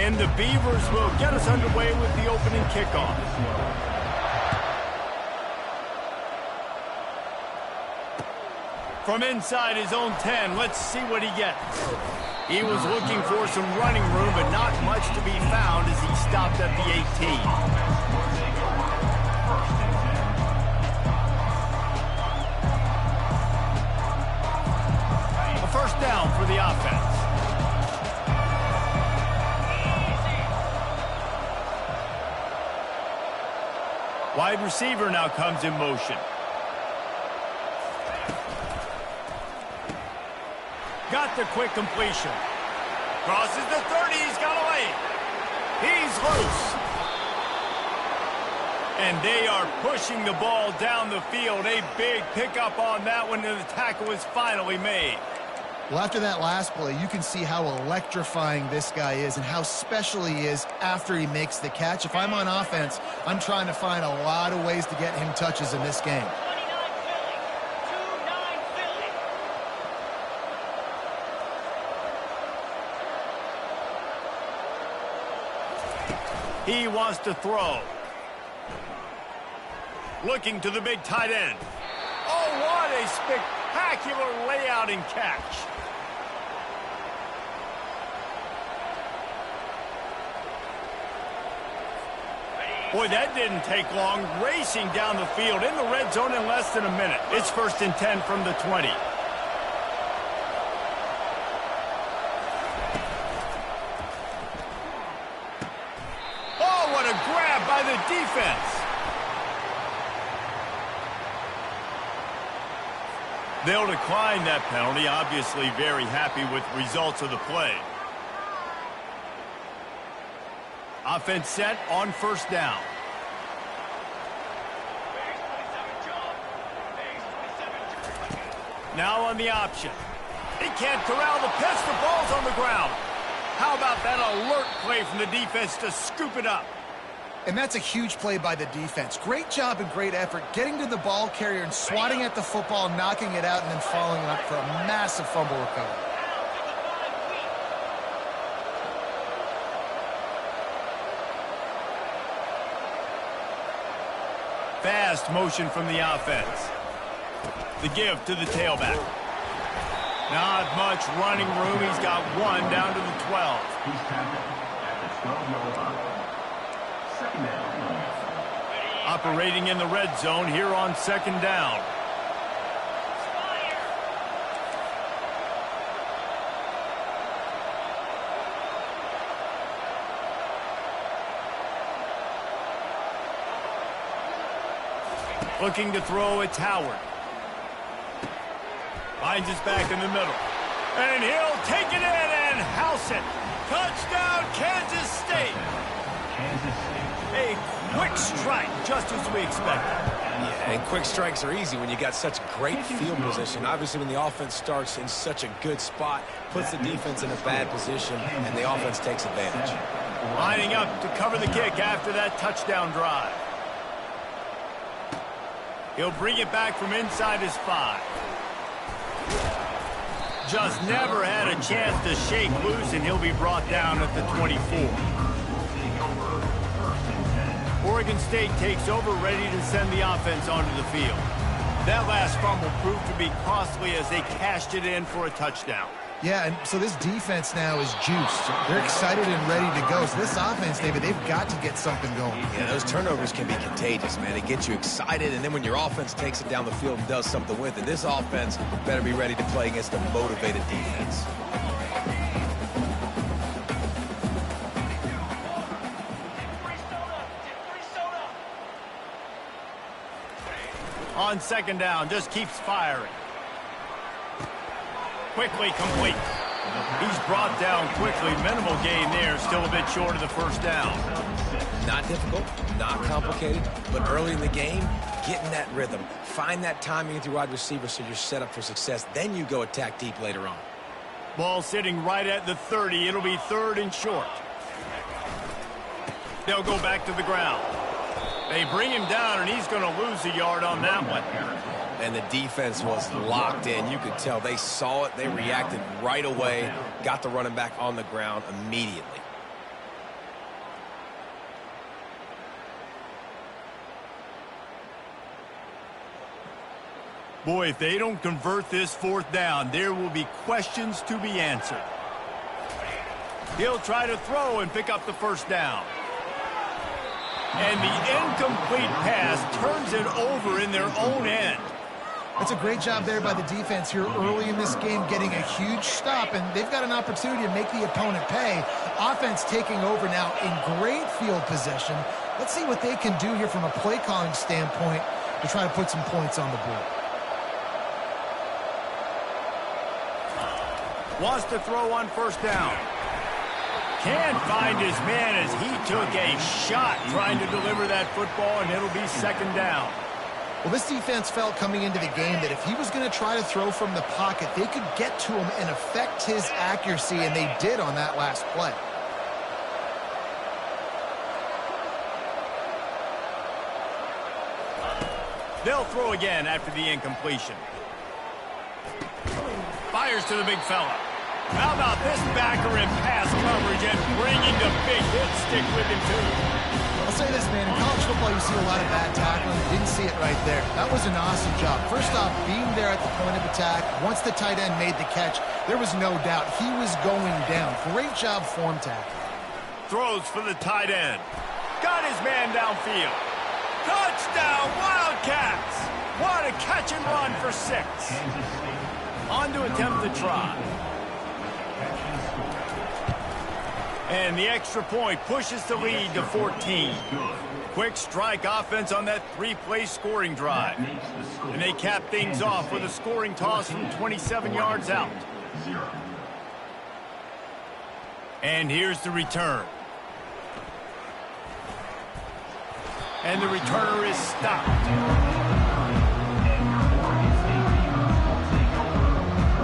And the Beavers will get us underway with the opening kickoff. From inside his own 10, let's see what he gets. He was looking for some running room, but not much to be found as he stopped at the 18. A first down for the offense. Wide receiver now comes in motion. Got the quick completion. Crosses the 30. He's got a lane. He's loose. And they are pushing the ball down the field. A big pickup on that one, and the tackle is finally made. Well, after that last play, you can see how electrifying this guy is and how special he is after he makes the catch. If I'm on offense, I'm trying to find a lot of ways to get him touches in this game. He wants to throw. Looking to the big tight end. Oh, what a spectacular layout and catch. Boy, that didn't take long. Racing down the field in the red zone in less than a minute. It's 1st and 10 from the 20. What a grab by the defense. They'll decline that penalty, obviously very happy with the results of the play. Offense set on first down. Now on the option. He can't corral the pitch. The ball's on the ground. How about that alert play from the defense to scoop it up? And that's a huge play by the defense. Great job and great effort getting to the ball carrier and swatting at the football, knocking it out, and then following it up for a massive fumble recovery. Fast motion from the offense. The give to the tailback. Not much running room. He's got one down to the 12. He's tackled at the 12-yard line. Second down. Operating in the red zone here on second down. Looking to throw, it's Howard. Finds his back in the middle. And he'll take it in and house it. Touchdown, Kansas State. Kansas State. A quick strike, just as we expected. Yeah, and quick strikes are easy when you got such great field position. Obviously, when the offense starts in such a good spot, puts the defense in a bad position, and the offense takes advantage. Lining up to cover the kick after that touchdown drive. He'll bring it back from inside his 5. Just never had a chance to shake loose, and he'll be brought down at the 24. Oregon State takes over, ready to send the offense onto the field. That last fumble proved to be costly as they cashed it in for a touchdown. Yeah, and so this defense now is juiced. They're excited and ready to go. So this offense, David, they've got to get something going. Yeah, those turnovers can be contagious, man. It gets you excited, and then when your offense takes it down the field and does something with it, this offense better be ready to play against a motivated defense. On second down, just keeps firing. Quickly complete. He's brought down quickly. Minimal gain there. Still a bit short of the first down. Not difficult, not complicated, but early in the game, get in that rhythm. Find that timing with your wide receiver so you're set up for success. Then you go attack deep later on. Ball sitting right at the 30. It'll be third and short. They'll go back to the ground. They bring him down, and he's going to lose a yard on that one. And the defense was locked in. You could tell they saw it. They reacted right away. Got the running back on the ground immediately. Boy, if they don't convert this fourth down, there will be questions to be answered. He'll try to throw and pick up the first down. And the incomplete pass turns it over in their own end. It's a great job there by the defense here early in this game, getting a huge stop, and they've got an opportunity to make the opponent pay. Offense taking over now in great field possession. Let's see what they can do here from a play calling standpoint to try to put some points on the board. Wants to throw on first down. Can't find his man as he took a shot trying to deliver that football, and it'll be second down. Well, this defense felt coming into the game that if he was going to try to throw from the pocket, they could get to him and affect his accuracy, and they did on that last play. They'll throw again after the incompletion. Fires to the big fella. How about this backer in pass coverage and bringing the big hit stick with him, too? I'll say this, man. In college football, you see a lot of bad tackling. Didn't see it right there. That was an awesome job. First off, being there at the point of attack. Once the tight end made the catch, there was no doubt he was going down. Great job form tackling. Throws for the tight end. Got his man downfield. Touchdown, Wildcats! What a catch and run for 6. On to attempt the try. And the extra point pushes the lead to 14. Quick strike offense on that 3-play scoring drive. And they cap things off with a scoring toss from 27 yards out. And here's the return. And the returner is stopped.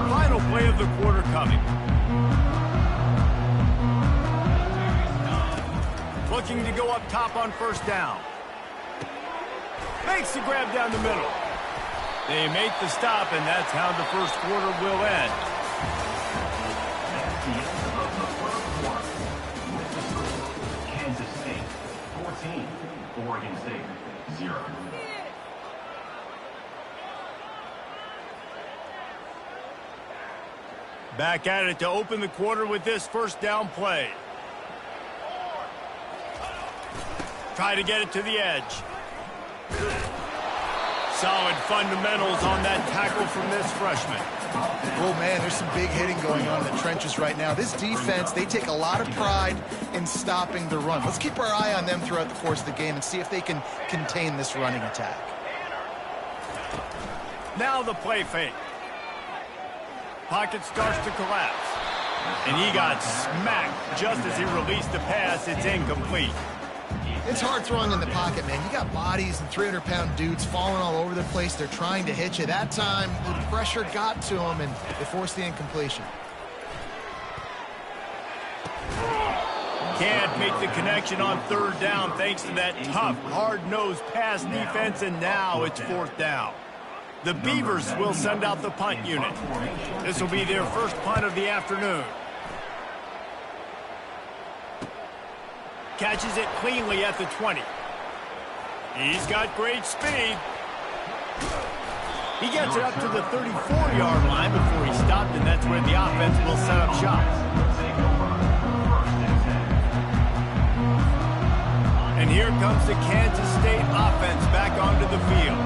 Final play of the quarter coming. Looking to go up top on first down. Makes the grab down the middle. They make the stop, and that's how the first quarter will end. Kansas State, 14. Oregon State, 0. Back at it to open the quarter with this first down play. Try to get it to the edge. Solid fundamentals on that tackle from this freshman. Oh, man, there's some big hitting going on in the trenches right now. This defense, they take a lot of pride in stopping the run. Let's keep our eye on them throughout the course of the game and see if they can contain this running attack. Now the play fake. Pocket starts to collapse. And he got smacked just as he released the pass. It's incomplete. It's hard throwing in the pocket, man. You got bodies and 300-pound dudes falling all over the place. They're trying to hit you. That time, the pressure got to them, and they forced the incompletion. Can't make the connection on third down thanks to that tough, hard-nosed pass defense, and now it's fourth down. The Beavers will send out the punt unit. This will be their first punt of the afternoon. Catches it cleanly at the 20. He's got great speed. He gets it up to the 34-yard line before he stopped, and that's where the offense will set up shop. And here comes the Kansas State offense back onto the field.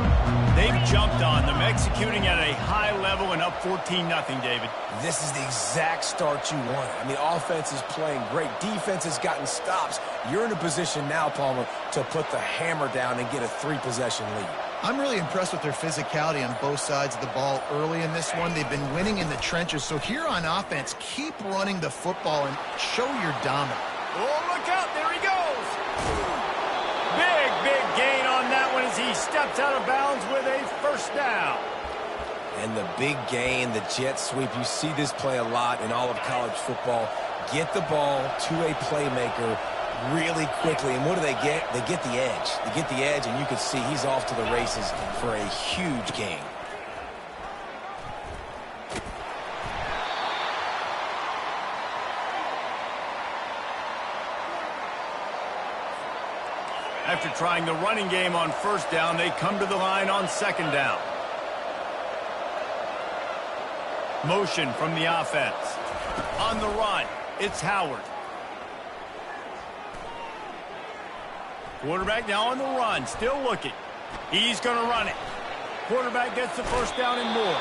They've jumped on them, executing at a high level and up 14-0, David. This is the exact start you want. I mean, offense is playing great. Defense has gotten stops. You're in a position now, Palmer, to put the hammer down and get a 3-possession lead. I'm really impressed with their physicality on both sides of the ball early in this one. They've been winning in the trenches. So here on offense, keep running the football and show you're dominant. Oh, look out. There he goes. Big gain on that one as he steps out of bounds with a first down. And the big gain, the jet sweep, you see this play a lot in all of college football. Get the ball to a playmaker really quickly. And what do they get? They get the edge. They get the edge, and you can see he's off to the races for a huge gain. After trying the running game on first down, they come to the line on second down. Motion from the offense. On the run, it's Howard. Quarterback now on the run, still looking. He's going to run it. Quarterback gets the first down and more.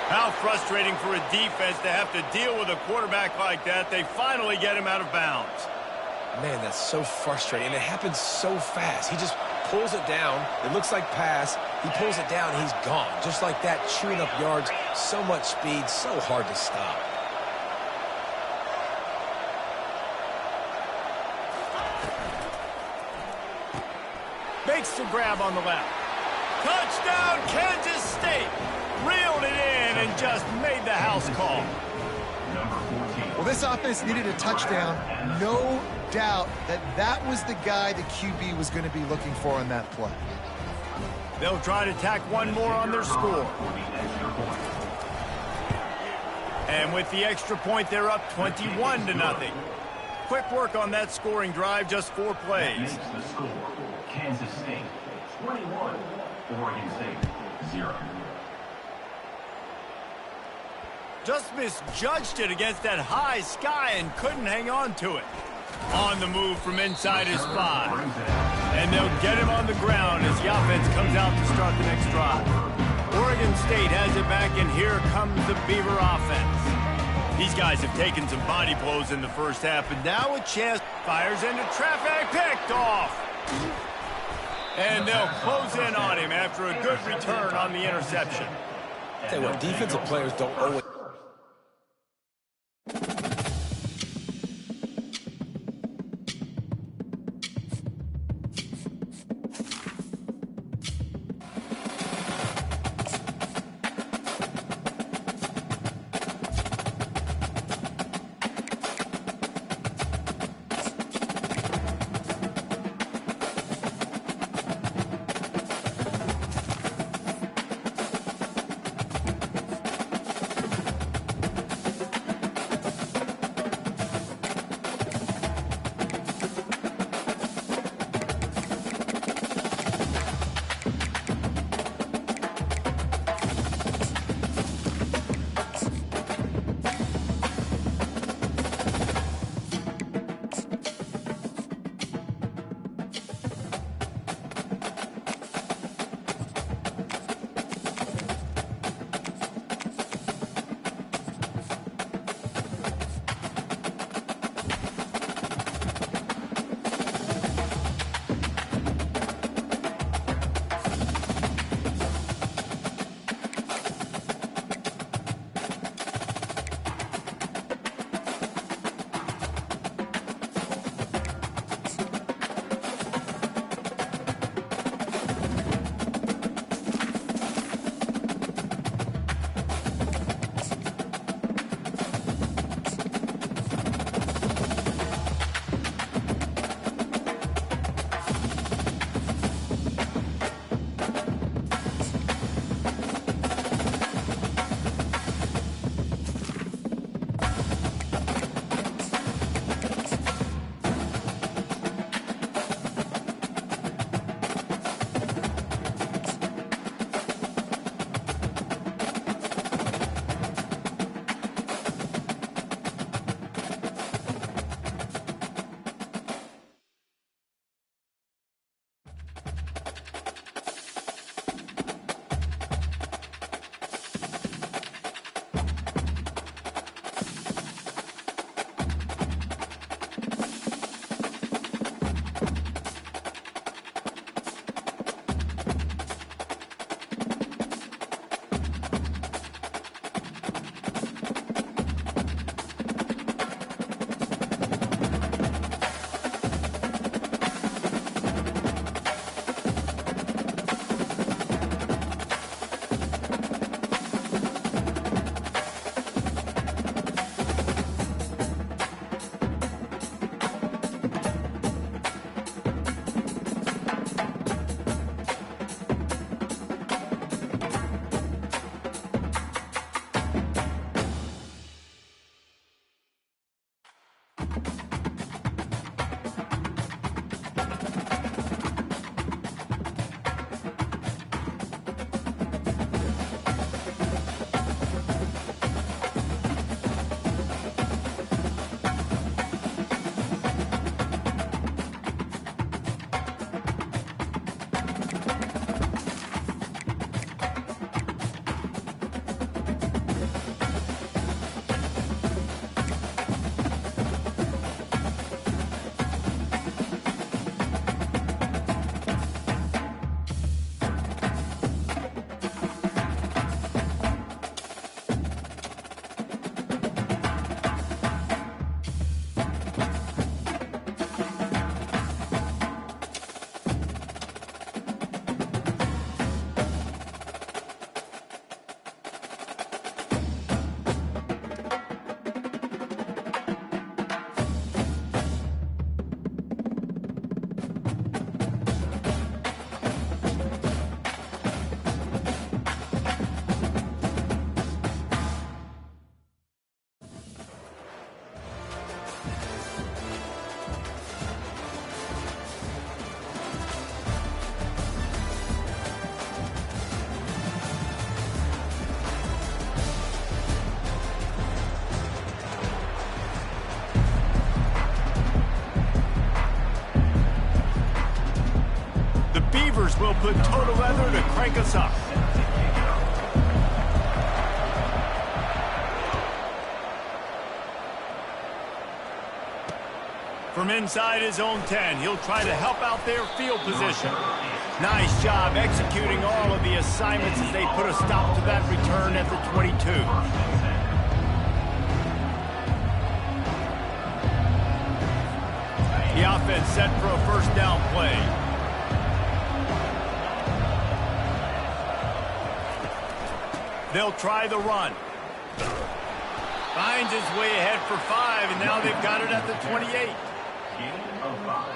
How frustrating for a defense to have to deal with a quarterback like that. They finally get him out of bounds. Man, that's so frustrating. And it happens so fast. He just pulls it down. It looks like pass. He pulls it down, he's gone. Just like that, chewing up yards. So much speed, so hard to stop. Makes the grab on the left. Touchdown, Kansas State. Reeled it in and just made the house call. Well, this offense needed a touchdown. No doubt that that was the guy the QB was going to be looking for on that play. They'll try to tack one more on their score. And with the extra point, they're up 21-0. Quick work on that scoring drive, just 4 plays. Makes the score. Kansas State 21, Oregon State 0. Just misjudged it against that high sky and couldn't hang on to it. On the move from inside his 5. And they'll get him on the ground as the offense comes out to start the next drive. Oregon State has it back, and here comes the Beaver offense. These guys have taken some body blows in the first half, and now a chance fires into traffic, picked off. And they'll close in on him after a good return on the interception. Tell you what, defensive players don't always... will put total leather to crank us up. From inside his own 10, he'll try to help out their field position. Nice job executing all of the assignments as they put a stop to that return at the 22. The offense set for a first down play. They'll try the run. Finds his way ahead for 5, and now they've got it at the 28.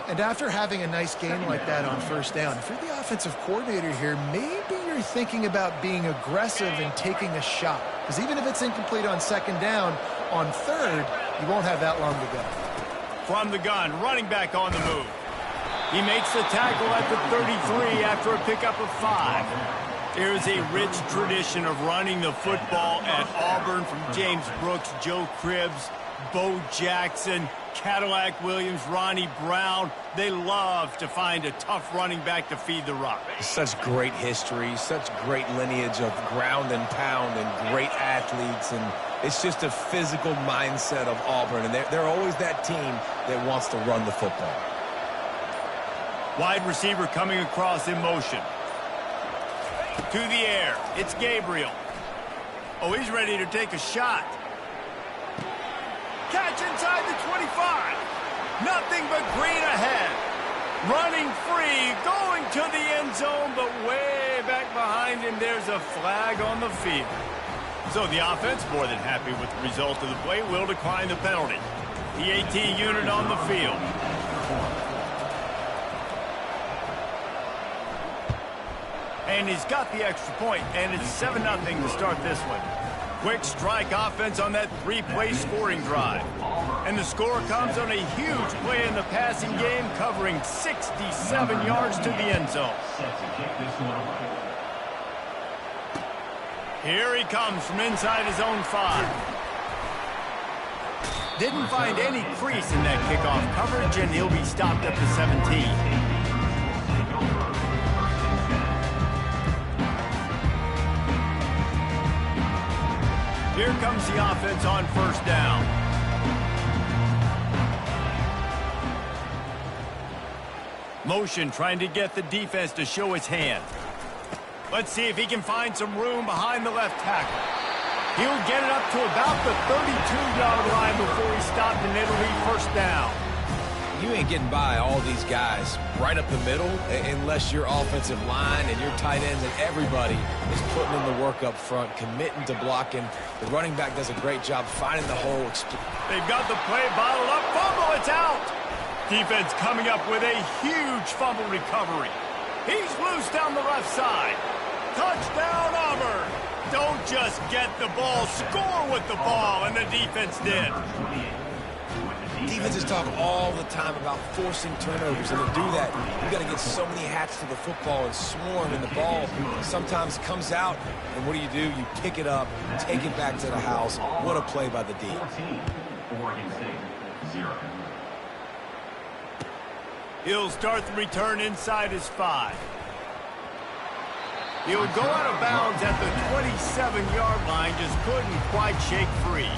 And after having a nice gain like that on first down, if you're the offensive coordinator here, maybe you're thinking about being aggressive and taking a shot. Because even if it's incomplete on second down, on third, you won't have that long to go. From the gun, running back on the move. He makes the tackle at the 33 after a pickup of 5. There's a rich tradition of running the football at Auburn from James Brooks, Joe Cribbs, Bo Jackson, Cadillac Williams, Ronnie Brown. They love to find a tough running back to feed the rock. Such great history, such great lineage of ground and pound and great athletes. And it's just a physical mindset of Auburn. And they're always that team that wants to run the football. Wide receiver coming across in motion. To the air. It's Gabriel. Oh, he's ready to take a shot. Catch inside the 25. Nothing but green ahead. Running free, going to the end zone, but way back behind him, there's a flag on the field. So the offense, more than happy with the result of the play, will decline the penalty. The AT unit on the field. And he's got the extra point, and it's 7-0 to start this one. Quick strike offense on that 3-play scoring drive. And the score comes on a huge play in the passing game, covering 67 yards to the end zone. Here he comes from inside his own 5. Didn't find any crease in that kickoff coverage, and he'll be stopped at the 17. Here comes the offense on first down. Motion trying to get the defense to show his hand. Let's see if he can find some room behind the left tackle. He'll get it up to about the 32-yard line before he's stopped, and it'll be first down. You ain't getting by all these guys right up the middle unless your offensive line and your tight ends and everybody is putting in the work up front, committing to blocking. The running back does a great job finding the hole. They've got the play bottled up. Fumble, it's out. Defense coming up with a huge fumble recovery. He's loose down the left side. Touchdown, Auburn. Don't just get the ball, score with the ball, and the defense did. Defenses talk all the time about forcing turnovers, and to do that, you got to get so many hats to the football and swarm, and the ball sometimes comes out, and what do? You pick it up, take it back to the house. What a play by the D. 14, Oregon State, 0. He'll start the return inside his 5. He'll go out of bounds at the 27-yard line, just couldn't quite shake free.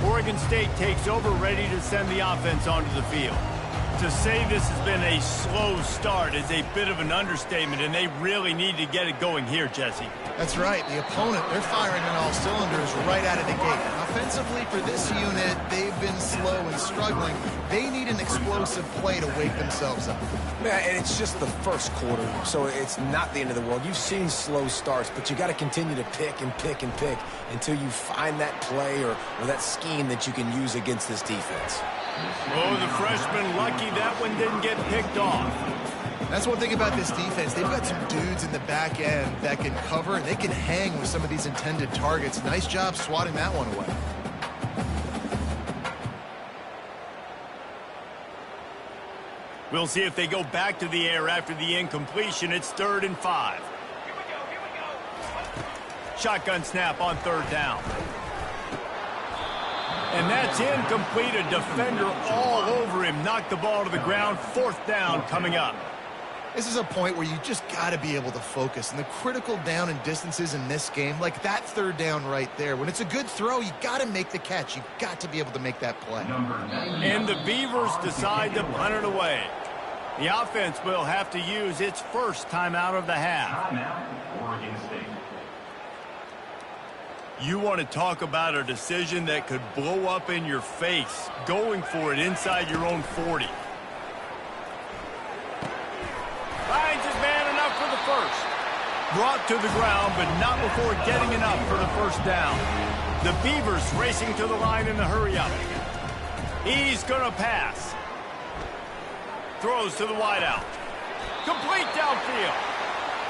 Oregon State takes over, ready to send the offense onto the field. To say this has been a slow start is a bit of an understatement, and they really need to get it going here, Jesse. That's right. The opponent, they're firing on all cylinders right out of the gate. Offensively, for this unit, they've been slow and struggling. They need an explosive play to wake themselves up. Man, and it's just the first quarter, so it's not the end of the world. You've seen slow starts, but you got to continue to pick and pick and pick until you find that play or that scheme that you can use against this defense. Oh, the freshman lucky that one didn't get picked off. That's one thing about this defense. They've got some dudes in the back end that can cover, and they can hang with some of these intended targets. Nice job swatting that one away. We'll see if they go back to the air after the incompletion. It's 3rd and 5. Shotgun snap on 3rd down. And that's incomplete. A defender all over him. Knocked the ball to the ground. 4th down coming up. This is a point where you just got to be able to focus. And the critical down and distances in this game, like that third down right there, when it's a good throw, you got to make the catch. You've got to be able to make that play. And the Beavers decide to punt it away. The offense will have to use its first timeout of the half. Timeout, Oregon State. You want to talk about a decision that could blow up in your face, going for it inside your own 40. Finds his man enough for the first. Brought to the ground, but not before getting enough for the first down. The Beavers racing to the line in the hurry-up. He's going to pass. Throws to the wideout. Complete downfield.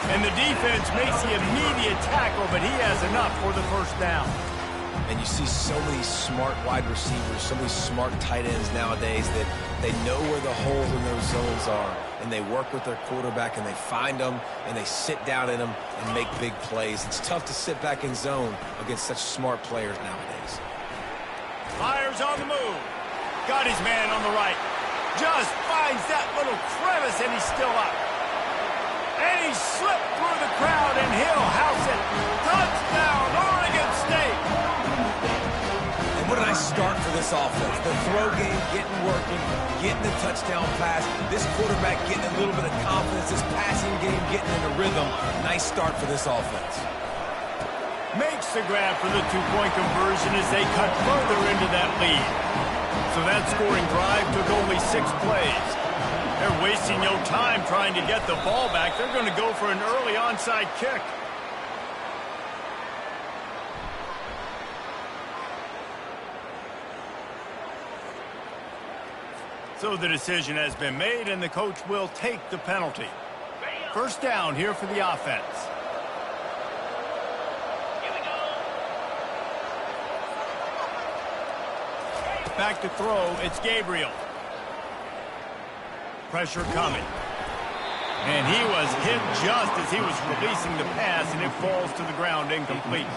And the defense makes the immediate tackle, but he has enough for the first down. And you see so many smart wide receivers, so many smart tight ends nowadays that they know where the holes in those zones are, and they work with their quarterback, and they find them, and they sit down in them and make big plays. It's tough to sit back in zone against such smart players nowadays. Fires on the move. Got his man on the right. Just finds that little crevice, and he's still up. And he slipped through the crowd, and he'll house it. Touchdown, Oregon State. And what a nice start for this offense. The throw game getting working, getting the touchdown pass. This quarterback getting a little bit of confidence. This passing game getting in a rhythm. Nice start for this offense. Makes the grab for the two-point conversion as they cut further into that lead. So that scoring drive took only 6 plays. They're wasting no time trying to get the ball back. They're going to go for an early onside kick. So the decision has been made, and the coach will take the penalty. First down here for the offense. Back to throw, it's Gabriel. Pressure coming. And he was hit just as he was releasing the pass, and it falls to the ground incomplete.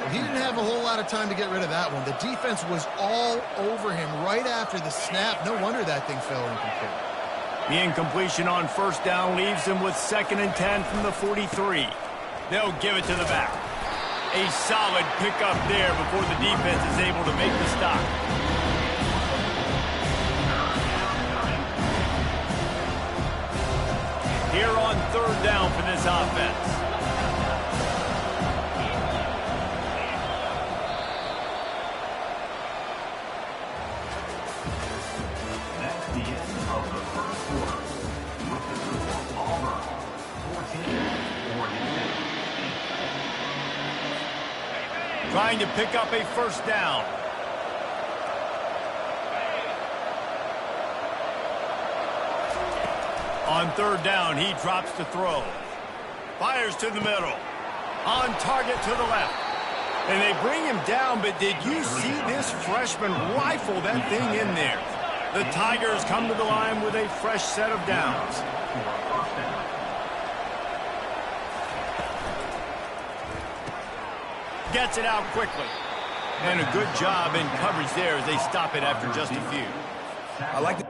He didn't have a whole lot of time to get rid of that one. The defense was all over him right after the snap. No wonder that thing fell incomplete. The incompletion on first down leaves him with 2nd and 10 from the 43. They'll give it to the back. A solid pickup there before the defense is able to make the stop. Here on 3rd down for this offense. That's the end of the first quarter. With the score, Auburn 14, Oregon State. Trying to pick up a first down. On 3rd down, he drops to throw. Fires to the middle. On target to the left. And they bring him down, but did you see this freshman rifle that thing in there? The Tigers come to the line with a fresh set of downs. Gets it out quickly. And a good job in coverage there as they stop it after just a few. I like the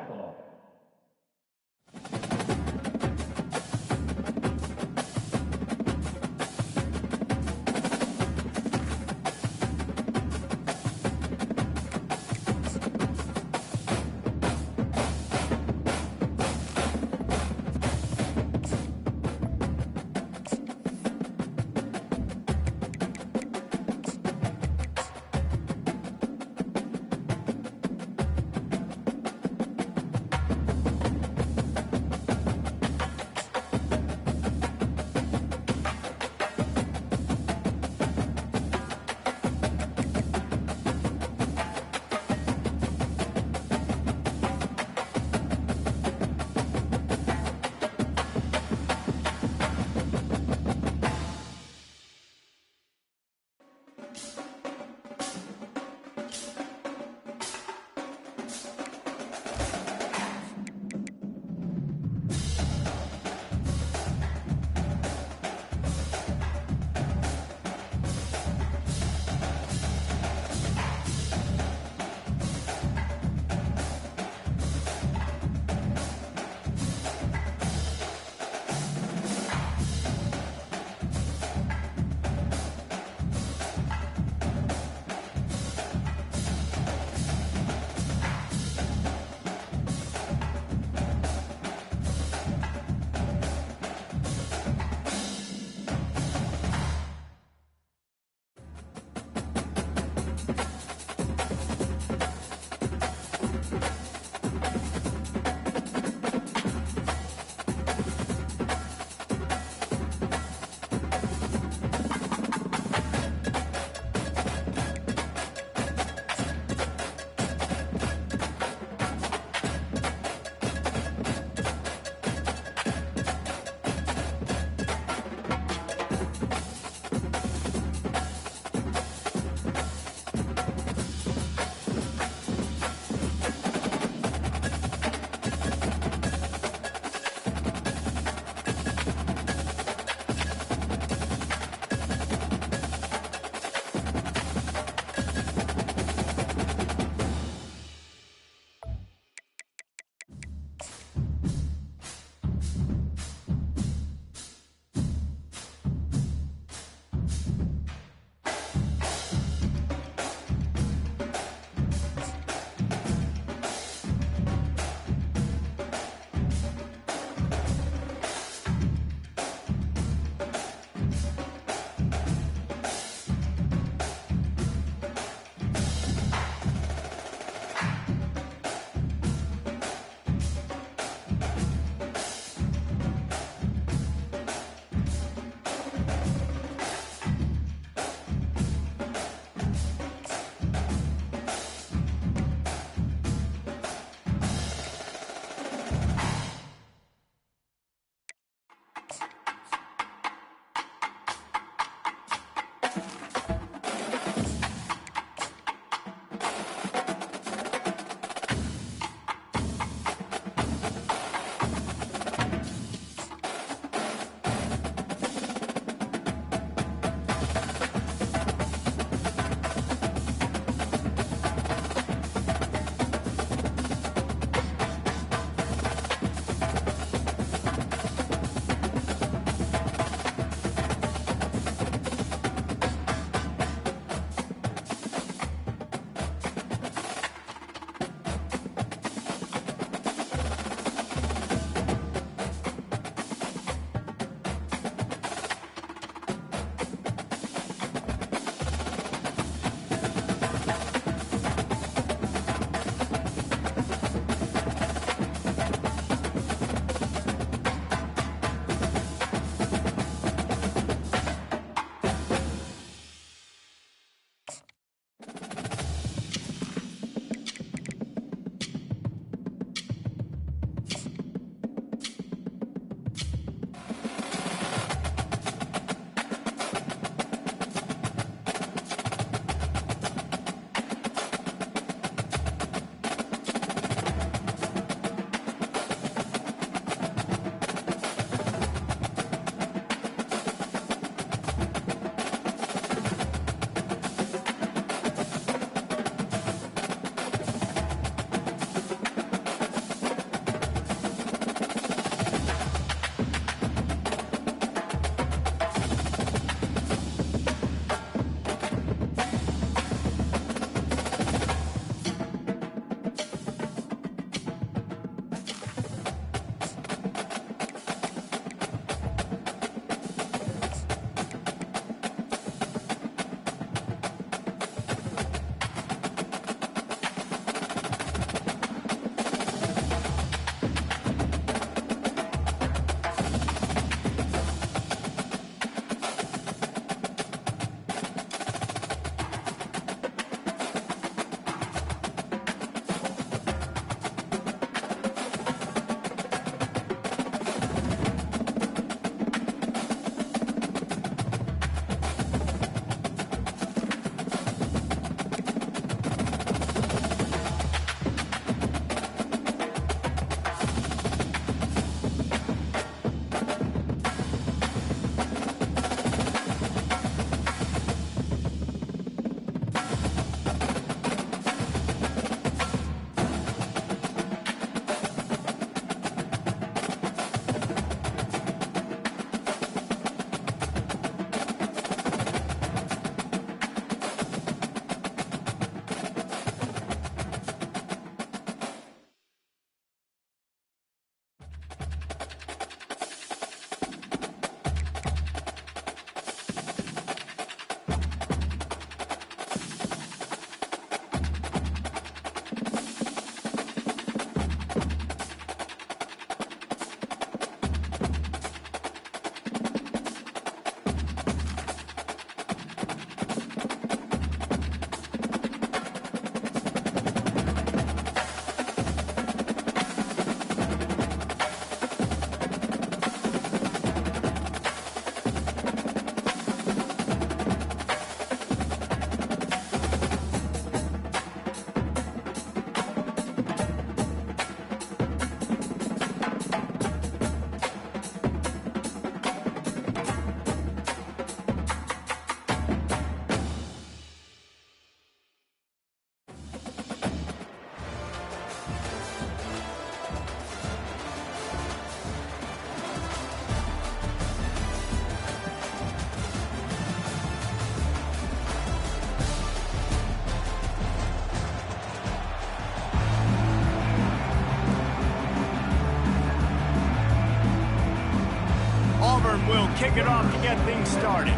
kick it off to get things started.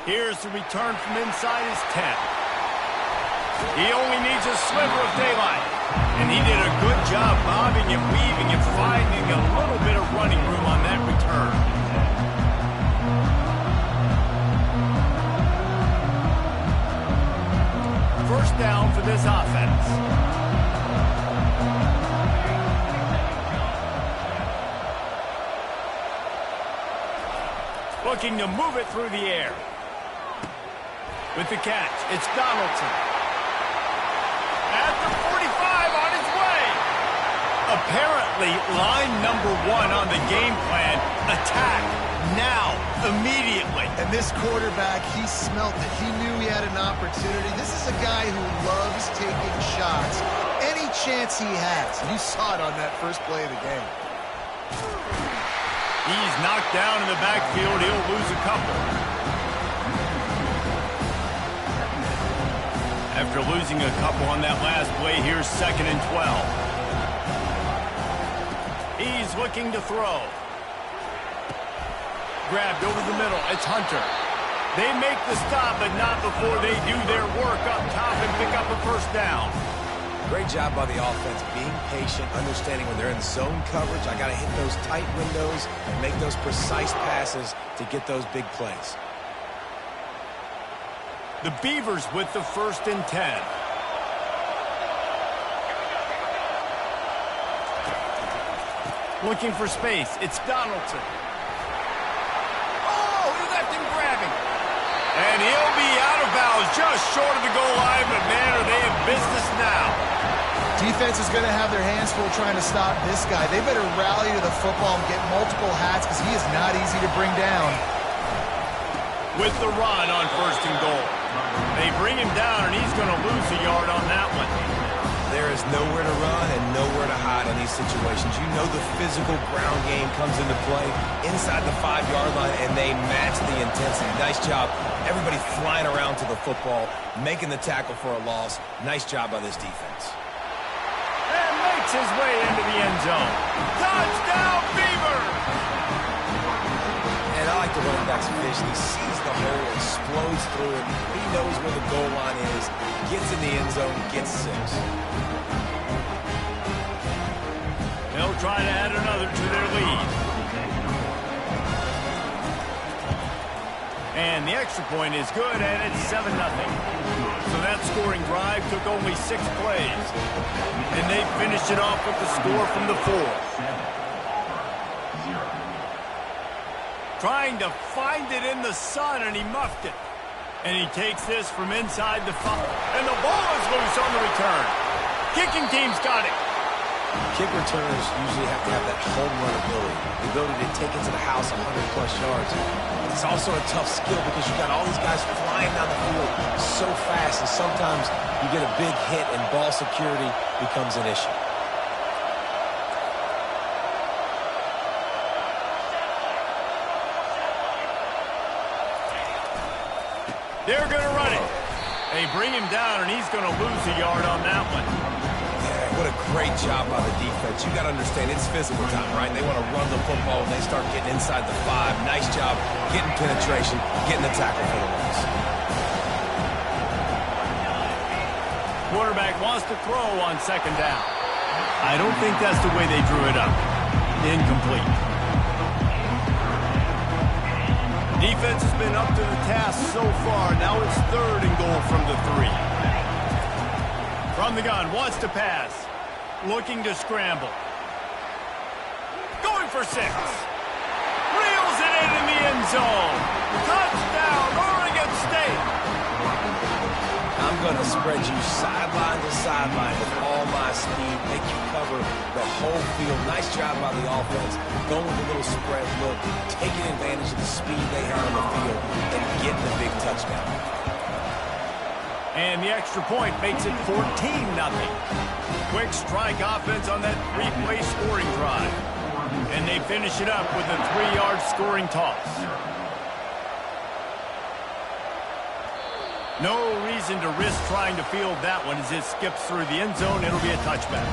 Here's the return from inside his 10. He only needs a sliver of daylight. And he did a good job bobbing and weaving and finding a little bit of running room on that return. First down for this offense. Looking to move it through the air. With the catch, it's Donaldson. At the 45, on his way. Apparently, line number 1 on the game plan, attack now, immediately. And this quarterback, he smelt it. He knew he had an opportunity. This is a guy who loves taking shots any chance he has. And you saw it on that first play of the game. He's knocked down in the backfield. He'll lose a couple. After losing a couple on that last play, here's 2nd and 12. He's looking to throw. Grabbed over the middle. It's Hunter. They make the stop, but not before they do their work up top and pick up a first down. Great job by the offense, being patient, understanding when they're in zone coverage, I got to hit those tight windows and make those precise passes to get those big plays. The Beavers with the 1st and 10. Looking for space. It's Donaldson. Oh, he left him grabbing. And he'll be out of bounds just short of the goal line, but man, are they in business now. Defense is going to have their hands full trying to stop this guy. They better rally to the football and get multiple hats because he is not easy to bring down. With the run on 1st and goal. They bring him down, and he's going to lose a yard on that one. There is nowhere to run and nowhere to hide in these situations. You know the physical ground game comes into play inside the 5-yard line, and they match the intensity. Nice job. Everybody flying around to the football, making the tackle for a loss. Nice job by this defense. And makes his way into the end zone. Touchdown, Beavers! And I like the running back's vision. He sees the hole, explodes through it. He knows where the goal line is, gets in the end zone, gets 6. They'll try to add another to their lead. And the extra point is good, and it's 7-0. So that scoring drive took only 6 plays. And they finished it off with the score from the 4. Trying to find it in the sun, and he muffed it. And he takes this from inside the 5. And the ball is loose on the return. Kicking team's got it. Kick returners usually have to have that home run ability, the ability to take it to the house 100-plus yards. But it's also a tough skill because you got all these guys flying down the field so fast, and sometimes you get a big hit and ball security becomes an issue. They're going to run it. They bring him down, and he's going to lose a yard on that one. What a great job by the defense. You got to understand, it's physical time, right? They want to run the football when they start getting inside the 5. Nice job getting penetration, getting the tackle for the loss. Quarterback wants to throw on 2nd down. I don't think that's the way they drew it up. Incomplete. Defense has been up to the task so far. Now it's 3rd and goal from the 3. From the gun, wants to pass. Looking to scramble. Going for 6. Reels it in the end zone. Touchdown, Oregon State. I'm going to spread you sideline to sideline with all my speed, make you cover the whole field. Nice job by the offense, going with a little spread look, taking advantage of the speed they have on the field, and getting a big touchdown. And the extra point makes it 14-0. Quick strike offense on that 3-play scoring drive. And they finish it up with a 3-yard scoring toss. No reason to risk trying to field that one as it skips through the end zone. It'll be a touchback.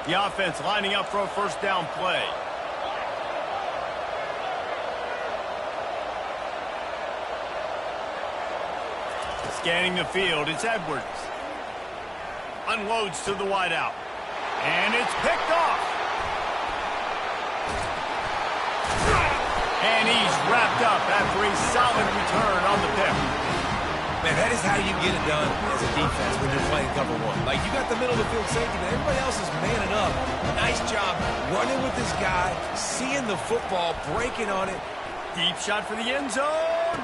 The offense lining up for a first down play. Scanning the field, it's Edwards. Unloads to the wideout. And it's picked off. And he's wrapped up after a solid return on the pick. Man, that is how you get it done as a defense when you're playing cover one. Like, you got the middle of the field safety, but everybody else is manning up. Nice job running with this guy, seeing the football, breaking on it. Deep shot for the end zone.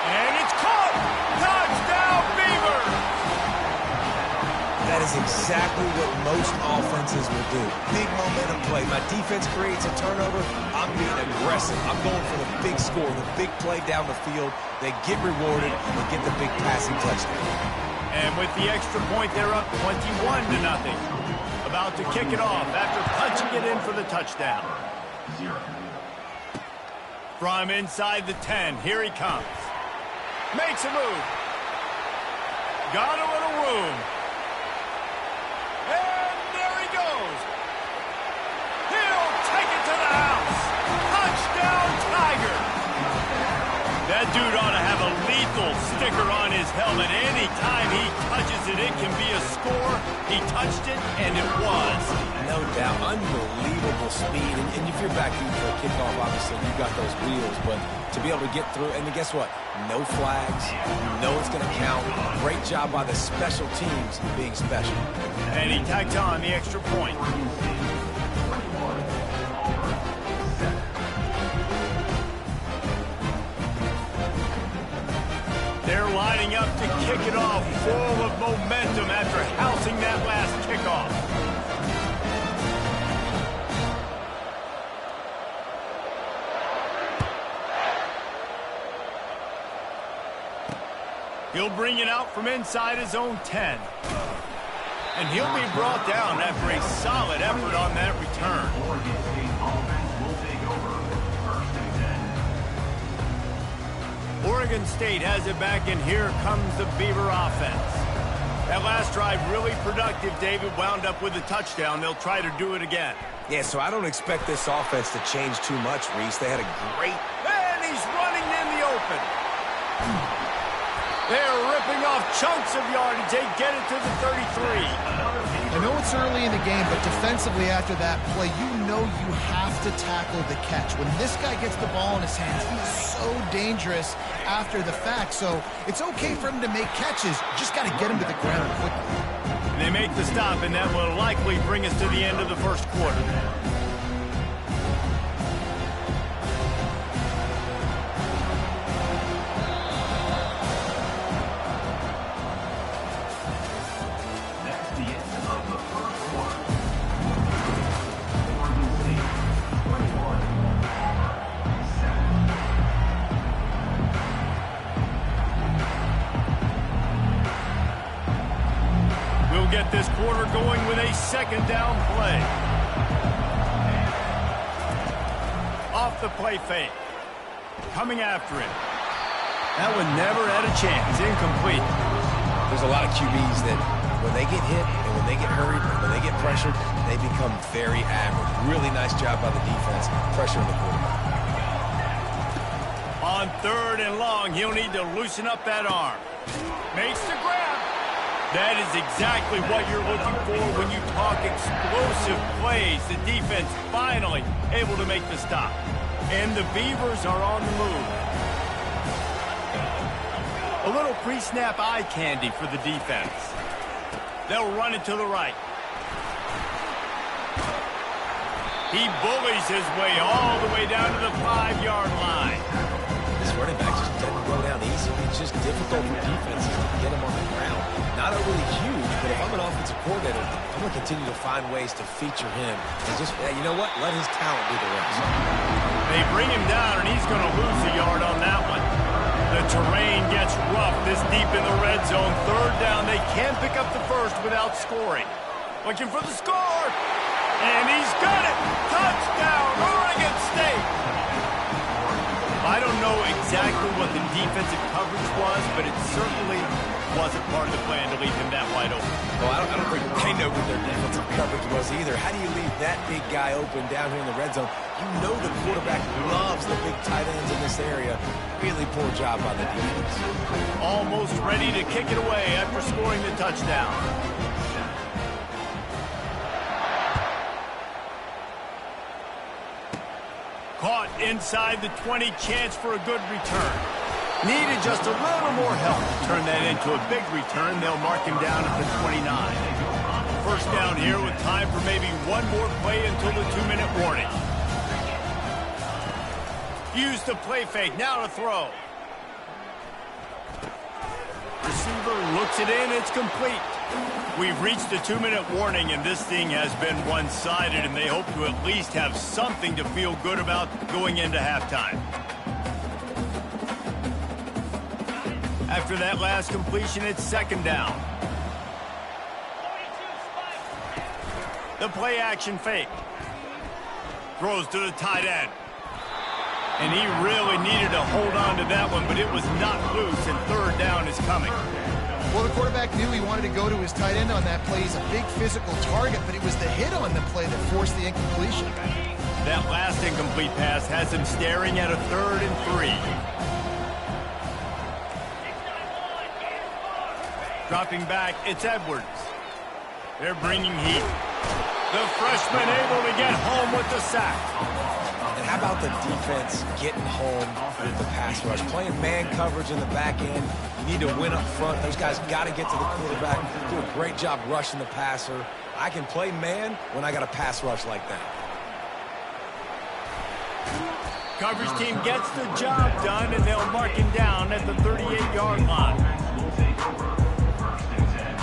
And it's caught. Touchdown, Beavers. That is exactly what most offenses will do. Big momentum play. My defense creates a turnover. I'm being aggressive. I'm going for the big score, the big play down the field. They get rewarded and get the big passing touchdown. And with the extra point, they're up 21-0. About to kick it off after punching it in for the touchdown. From inside the 10, here he comes. Makes a move. Got a little room. And there he goes. He'll take it to the house. Touchdown, Tiger. That dude ought to have a lethal sticker on his helmet. Anytime he touches it, it can be a score. He touched it, and it was. No doubt. Unbelievable speed. And if you're back in for a kickoff, obviously, you've got those wheels. But to be able to get through, and guess what? No flags. You know it's going to count. Great job by the special teams being special. And he tacked on the extra point. They're lining up to kick it off, full of momentum after housing that last kickoff. He'll bring it out from inside his own 10. And he'll be brought down after a solid effort on that return. Oregon State offense will take over first and 10. Oregon State has it back, and here comes the Beaver offense. That last drive really productive. David wound up with a touchdown. They'll try to do it again. Yeah, so I don't expect this offense to change too much, Reese. They had a great... And he's running in the open. They're ripping off chunks of yardage. They get it to the 33. I know it's early in the game, but defensively after that play, you know you have to tackle the catch. When this guy gets the ball in his hands, he's so dangerous after the fact. So it's okay for him to make catches. You just got to get him to the ground quickly. They make the stop, and that will likely bring us to the end of the first quarter. Get this quarter going with a second down play. Off the play fake. Coming after it. That one never had a chance. Incomplete. There's a lot of QBs that when they get hit and when they get hurried and when they get pressured, they become very average. Really nice job by the defense, pressuring the quarterback. On 3rd and long, he'll need to loosen up that arm. Makes the grab. That is exactly what you're looking for when you talk explosive plays. The defense finally able to make the stop. And the Beavers are on the move. A little pre-snap eye candy for the defense. They'll run it to the right. He bullies his way all the way down to the 5-yard line. This running back just doesn't go down easy. It's just difficult for defenses to get him on the ground. Not overly huge, but if I'm an offensive coordinator, I'm going to continue to find ways to feature him. And just, you know what? Let his talent do the rest. They bring him down, and he's going to lose a yard on that one. The terrain gets rough this deep in the red zone. Third down, they can't pick up the first without scoring. Looking for the score. And he's got it. Touchdown, Oregon State. I don't know exactly what the defensive coverage was, but it certainly wasn't part of the plan to leave him that wide open. Well, I don't think they know what their defensive coverage was either. How do you leave that big guy open down here in the red zone? You know the quarterback loves the big tight ends in this area. Really poor job by the defense. Almost ready to kick it away after scoring the touchdown. Caught inside the 20, chance for a good return. Needed just a little more help to turn that into a big return. They'll mark him down at the 29. First down here with time for maybe one more play until the 2-minute warning. Use the play fake, now to throw. Receiver looks it in, it's complete. We've reached the 2-minute warning, and this thing has been one-sided, and they hope to at least have something to feel good about going into halftime. After that last completion, it's second down. The play action fake. Throws to the tight end. And he really needed to hold on to that one, but it was not loose, and third down is coming. Well, the quarterback knew he wanted to go to his tight end on that play. He's a big physical target, but it was the hit on the play that forced the incompletion. That last incomplete pass has him staring at a 3rd and 3. Dropping back, it's Edwards. They're bringing heat. The freshman able to get home with the sack. And how about the defense getting home with the pass rush? Playing man coverage in the back end. You need to win up front. Those guys got to get to the quarterback. Do a great job rushing the passer. I can play man when I got a pass rush like that. Coverage team gets the job done, and they'll mark him down at the 38-yard line. Will take over. First and 10.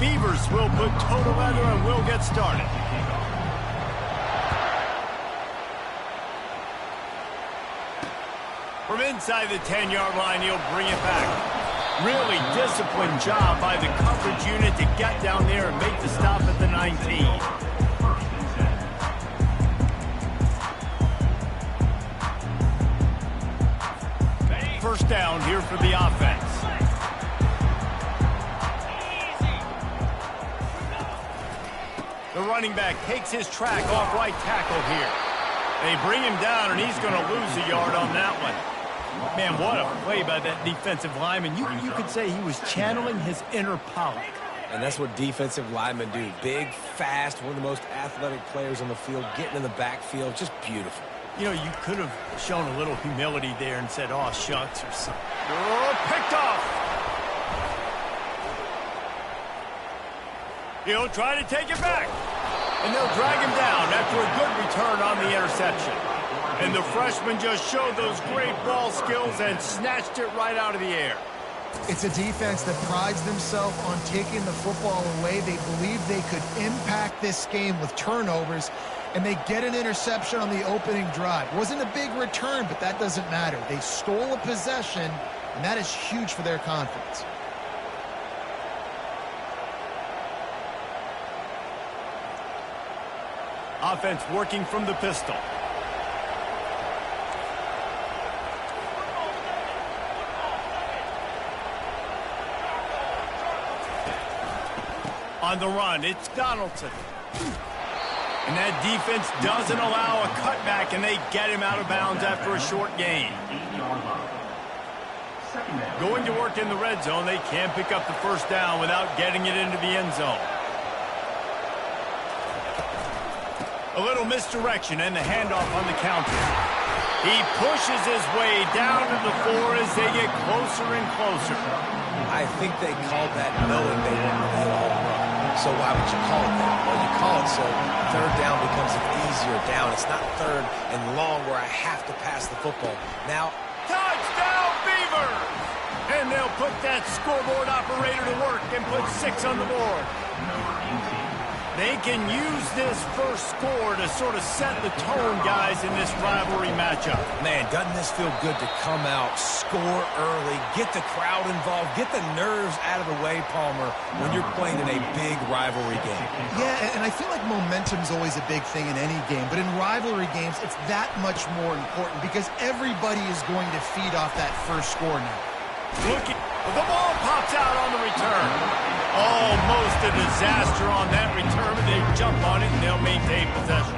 Beavers will put total leather and we'll get started. From inside the 10-yard line, he'll bring it back. Really disciplined job by the coverage unit to get down there and make the stop at the 19. First down here for the offense. The running back takes his track off right tackle here. They bring him down, and he's going to lose a yard on that one. Man, what a play by that defensive lineman. You could say he was channeling his inner Pollock. And that's what defensive linemen do. Big, fast, one of the most athletic players on the field, getting in the backfield, just beautiful. You know, you could have shown a little humility there and said, oh, shucks, or something. Oh, picked off. He'll try to take it back. And they'll drag him down after a good return on the interception. And the freshman just showed those great ball skills and snatched it right out of the air. It's a defense that prides themselves on taking the football away. They believe they could impact this game with turnovers, and they get an interception on the opening drive. Wasn't a big return, but that doesn't matter. They stole a possession, and that is huge for their confidence. Offense working from the pistol. On the run, it's Donaldson. And that defense doesn't allow a cutback, and they get him out of bounds after a short gain. Going to work in the red zone, they can't pick up the first down without getting it into the end zone. A little misdirection and the handoff on the counter. He pushes his way down to the 4 as they get closer and closer. I think they called that knowing they weren't going to hit a home run. So why would you call it that? Well, you call it so third down becomes an easier down. It's not third and long where I have to pass the football. Now, touchdown Beavers! And they'll put that scoreboard operator to work and put 6 on the board. They can use this first score to sort of set the tone, guys, in this rivalry matchup. Man, doesn't this feel good to come out, score early, get the crowd involved, get the nerves out of the way, Palmer, when you're playing in a big rivalry game? Yeah, and I feel like momentum's always a big thing in any game, but in rivalry games, it's that much more important because everybody is going to feed off that first score now. Looking, the ball pops out on the return. Almost a disaster on that return, but they jump on it and they'll maintain possession.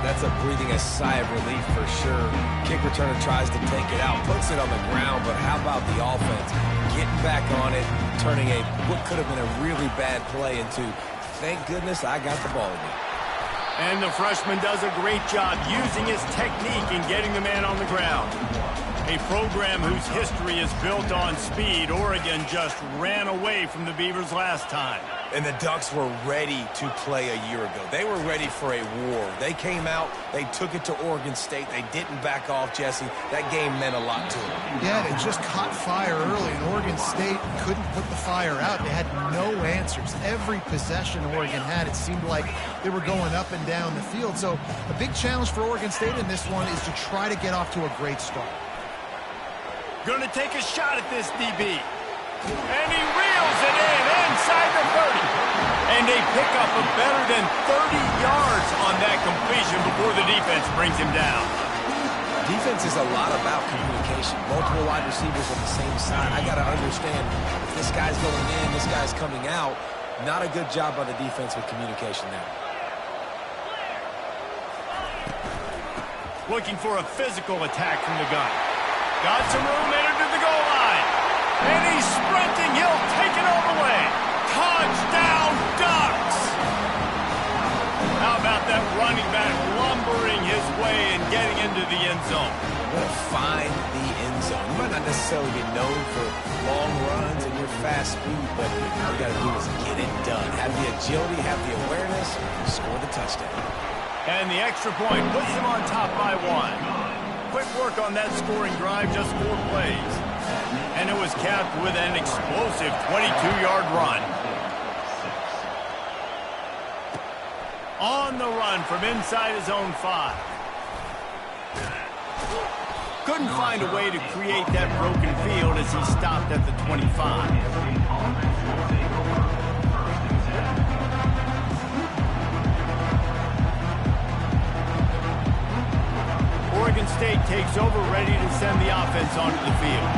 That's a breathing a sigh of relief for sure. Kick returner tries to take it out, puts it on the ground, but how about the offense? Getting back on it, turning what could have been a really bad play into, thank goodness I got the ball again. And the freshman does a great job using his technique and getting the man on the ground. A program whose history is built on speed. Oregon just ran away from the Beavers last time. And the Ducks were ready to play a year ago. They were ready for a war. They came out, they took it to Oregon State. They didn't back off, Jesse. That game meant a lot to them. Yeah, they just caught fire early, and Oregon State couldn't put the fire out. They had no answers. Every possession Oregon had, it seemed like they were going up and down the field. So a big challenge for Oregon State in this one is to try to get off to a great start. Going to take a shot at this DB. And he reels it in inside the 30. And they pick up a better than 30 yards on that completion before the defense brings him down. Defense is a lot about communication. Multiple wide receivers on the same side. I got to understand if this guy's going in, this guy's coming out. Not a good job by the defense with communication there. Looking for a physical attack from the gun. Got some room, entered to the goal line. And he's sprinting. He'll take it all the way. Touchdown, Ducks! How about that running back lumbering his way and getting into the end zone? Going to find the end zone. You might not necessarily be known for long runs and your fast speed, but all you got to do is get it done. Have the agility, have the awareness, score the touchdown. And the extra point puts them on top by 1. Quick work on that scoring drive, just 4 plays. And it was capped with an explosive 22-yard run. On the run from inside his own 5. Couldn't find a way to create that broken field as he stopped at the 25. Oregon State takes over, ready to send the offense onto the field.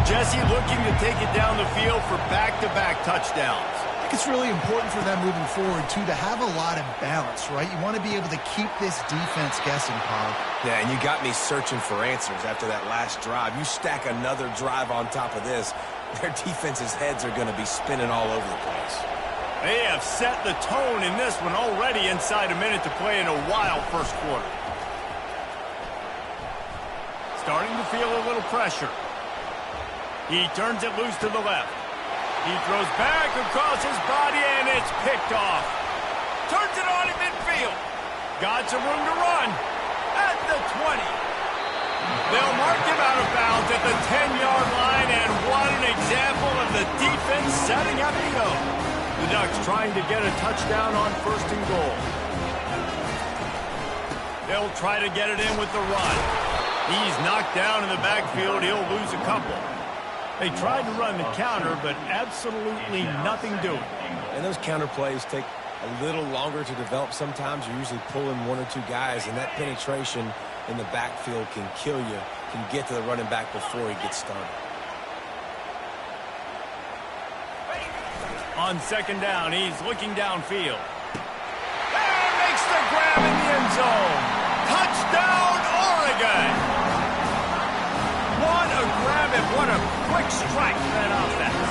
Jesse looking to take it down the field for back-to-back touchdowns. I think it's really important for them moving forward, too, to have a lot of balance, right? You want to be able to keep this defense guessing, Paul. Yeah, and you got me searching for answers after that last drive. You stack another drive on top of this, their defense's heads are going to be spinning all over the place. They have set the tone in this one already inside a minute to play in a wild first quarter. Starting to feel a little pressure. He turns it loose to the left. He throws back across his body, and it's picked off. Turns it on in midfield. Got some room to run at the 20. They'll mark him out of bounds at the 10-yard line, and what an example of the defense setting up to go. The Ducks trying to get a touchdown on 1st and goal. They'll try to get it in with the run. He's knocked down in the backfield. He'll lose a couple. They tried to run the counter, but absolutely nothing doing. And those counter plays take a little longer to develop sometimes. You're usually pulling 1 or 2 guys, and that penetration in the backfield can kill you, can get to the running back before he gets started. On 2nd down, he's looking downfield. And makes the grab in the end zone. Touchdown, Oregon! What a grab and what a quick strike for that offense.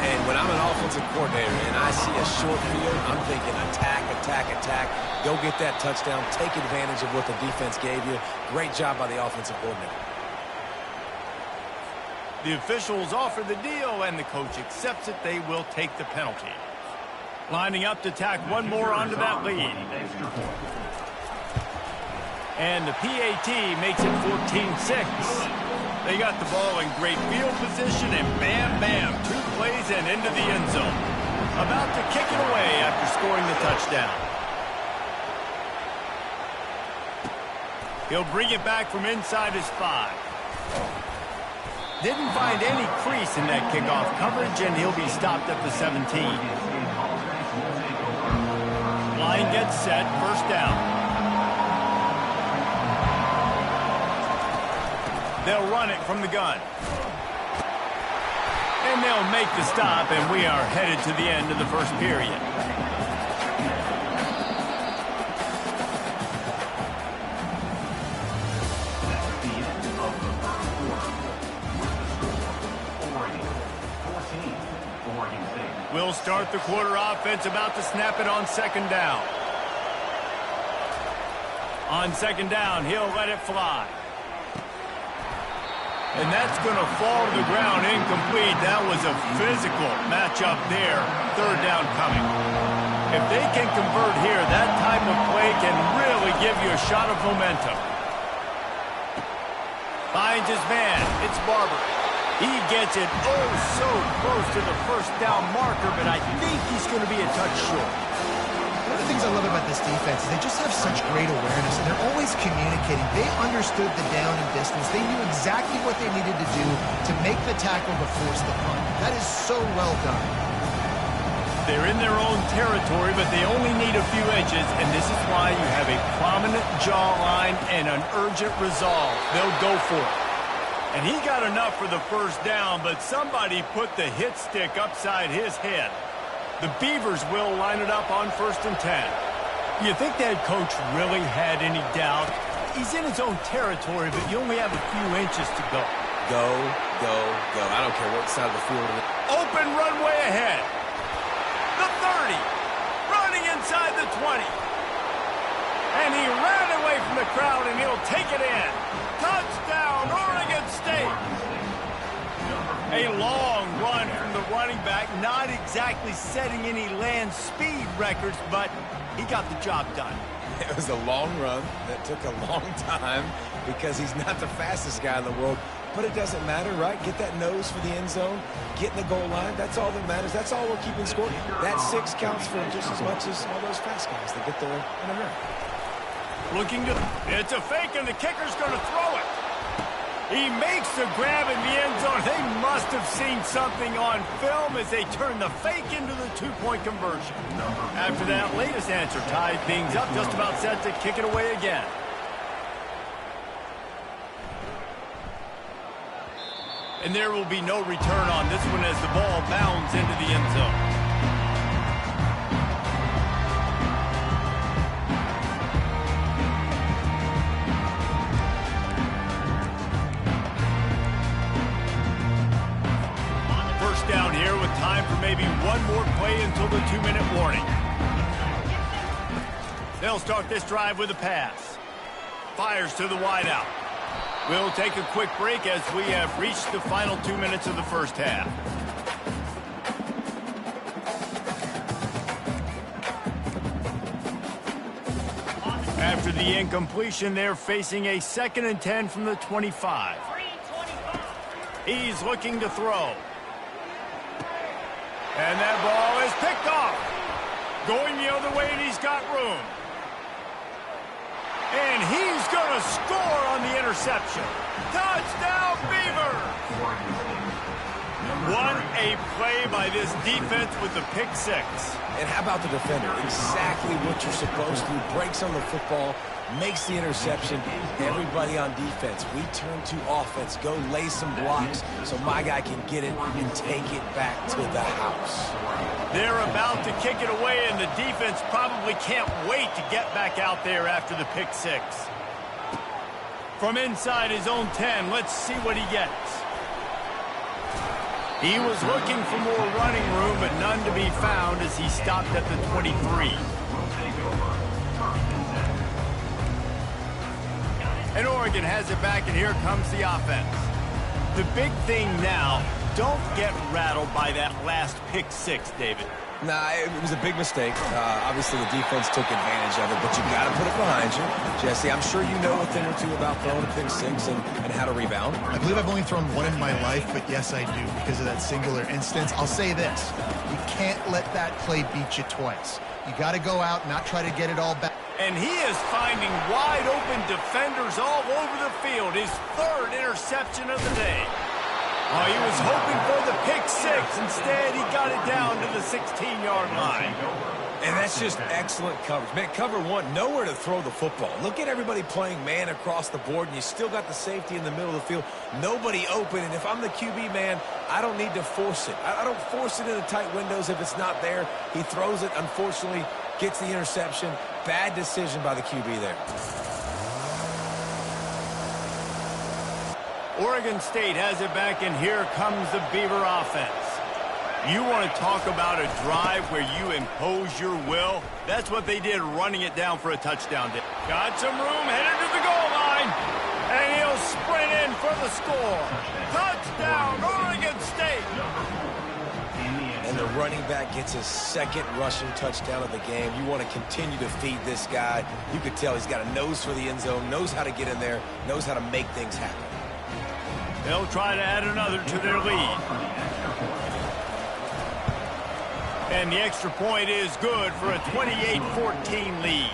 And when I'm an offensive coordinator and I see a short field, I'm thinking attack, attack, attack. Go get that touchdown. Take advantage of what the defense gave you. Great job by the offensive coordinator. The officials offer the deal, and the coach accepts it. They will take the penalty. Lining up to tack one more onto that lead. And the PAT makes it 14-6. They got the ball in great field position, and bam, bam, 2 plays and into the end zone. About to kick it away after scoring the touchdown. He'll bring it back from inside his 5. Didn't find any crease in that kickoff coverage, and he'll be stopped at the 17. Line gets set, 1st down. They'll run it from the gun. And they'll make the stop, and we are headed to the end of the 1st period. That's the end of the 1st quarter. With the score, Oregon 14, Oregon State. We'll start the quarter offense, about to snap it on 2nd down. On 2nd down, he'll let it fly. And that's going to fall to the ground incomplete. That was a physical matchup there. 3rd down coming. If they can convert here, that type of play can really give you a shot of momentum. Finds his man. It's Barber. He gets it oh so close to the 1st down marker, but I think he's going to be a touch short. One of the things I love about this defense is they just have such great awareness, and they're always communicating. They understood the down and distance. They knew exactly what they needed to do to make the tackle to force the punt. That is so well done. They're in their own territory, but they only need a few inches, and this is why you have a prominent jawline and an urgent resolve. They'll go for it. And he got enough for the 1st down, but somebody put the hit stick upside his head. The Beavers will line it up on 1st and 10. You think that coach really had any doubt? He's in his own territory, but you only have a few inches to go. Go, go, go. I don't care what side of the field it is. Open runway ahead. The 30. Running inside the 20. And he ran away from the crowd, and he'll take it in. Touchdown, Oregon State. A long run from the running back, not exactly setting any land speed records, but he got the job done. It was a long run that took a long time because he's not the fastest guy in the world, but it doesn't matter, right? Get that nose for the end zone, get in the goal line. That's all that matters. That's all we're keeping score. That 6 counts for just as much as all those fast guys that get there in a hurry. Looking to, it's a fake, and the kicker's going to throw it. He makes the grab in the end zone. They must have seen something on film as they turn the fake into the 2-point conversion. After that latest answer tied things up, just about set to kick it away again. And there will be no return on this one as the ball bounds into the end zone. Down here with time for maybe one more play until the 2-minute warning. They'll start this drive with a pass. Fires to the wideout. We'll take a quick break as we have reached the final 2 minutes of the first half. After the incompletion, they're facing a 2nd and 10 from the 25. He's looking to throw. And that ball is picked off. Going the other way, and he's got room. And he's going to score on the interception. Touchdown, Beavers! What a play by this defense with the pick 6. And how about the defender? Exactly what you're supposed to. Breaks on the football, makes the interception. Everybody on defense, we turn to offense. Go lay some blocks so my guy can get it and take it back to the house. They're about to kick it away, and the defense probably can't wait to get back out there after the pick 6. From inside his own 10, let's see what he gets. He was looking for more running room, but none to be found as he stopped at the 23. And Oregon has it back, and here comes the offense. The big thing now, don't get rattled by that last pick 6, David. Nah, it was a big mistake. Obviously, the defense took advantage of it, but you got to put it behind you. Jesse, I'm sure you know a thing or two about throwing a pick 6 and how to rebound. I believe I've only thrown one in my life, but yes, I do because of that singular instance. I'll say this. You can't let that play beat you twice. You got to go out, not try to get it all back. And he is finding wide-open defenders all over the field. His 3rd interception of the day. Oh, he was hoping for the pick 6. Instead, he got it down to the 16-yard line. And that's just excellent coverage. Man, cover 1, nowhere to throw the football. Look at everybody playing man across the board, and you still got the safety in the middle of the field. Nobody open, and if I'm the QB, man, I don't need to force it. I don't force it into tight windows if it's not there. He throws it, unfortunately, gets the interception. Bad decision by the QB there. Oregon State has it back, and here comes the Beaver offense. You want to talk about a drive where you impose your will? That's what they did, running it down for a touchdown. Got some room, headed to the goal line, and he'll sprint in for the score. Touchdown, Oregon State! And the running back gets his 2nd rushing touchdown of the game. You want to continue to feed this guy. You could tell he's got a nose for the end zone, knows how to get in there, knows how to make things happen. They'll try to add another to their lead. And the extra point is good for a 28-14 lead.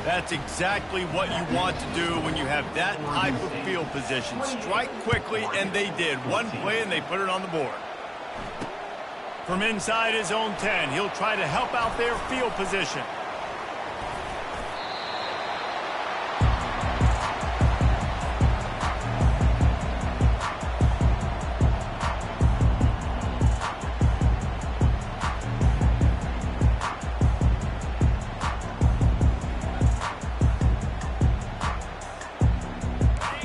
That's exactly what you want to do when you have that type of field position. Strike quickly, and they did. One play, and they put it on the board. From inside his own 10, he'll try to help out their field position.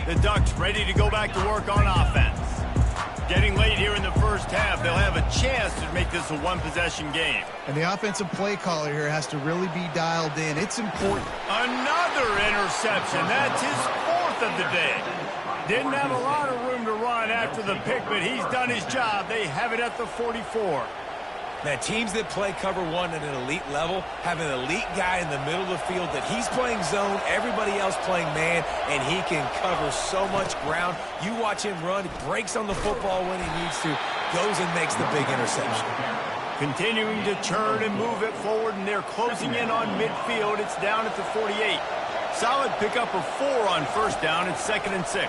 The Ducks ready to go back to work on offense. Getting late here in the first half, they'll have a chance to make this a one-possession game. And the offensive play caller here has to really be dialed in. It's important. Another interception. That's his 4th of the day. Didn't have a lot of room to run after the pick, but he's done his job. They have it at the 44. Man, teams that play cover one at an elite level have an elite guy in the middle of the field that he's playing zone, everybody else playing man, and he can cover so much ground. You watch him run, he breaks on the football when he needs to, goes and makes the big interception. Continuing to turn and move it forward, and they're closing in on midfield. It's down at the 48. Solid pickup of 4 on first down. It's 2nd and 6.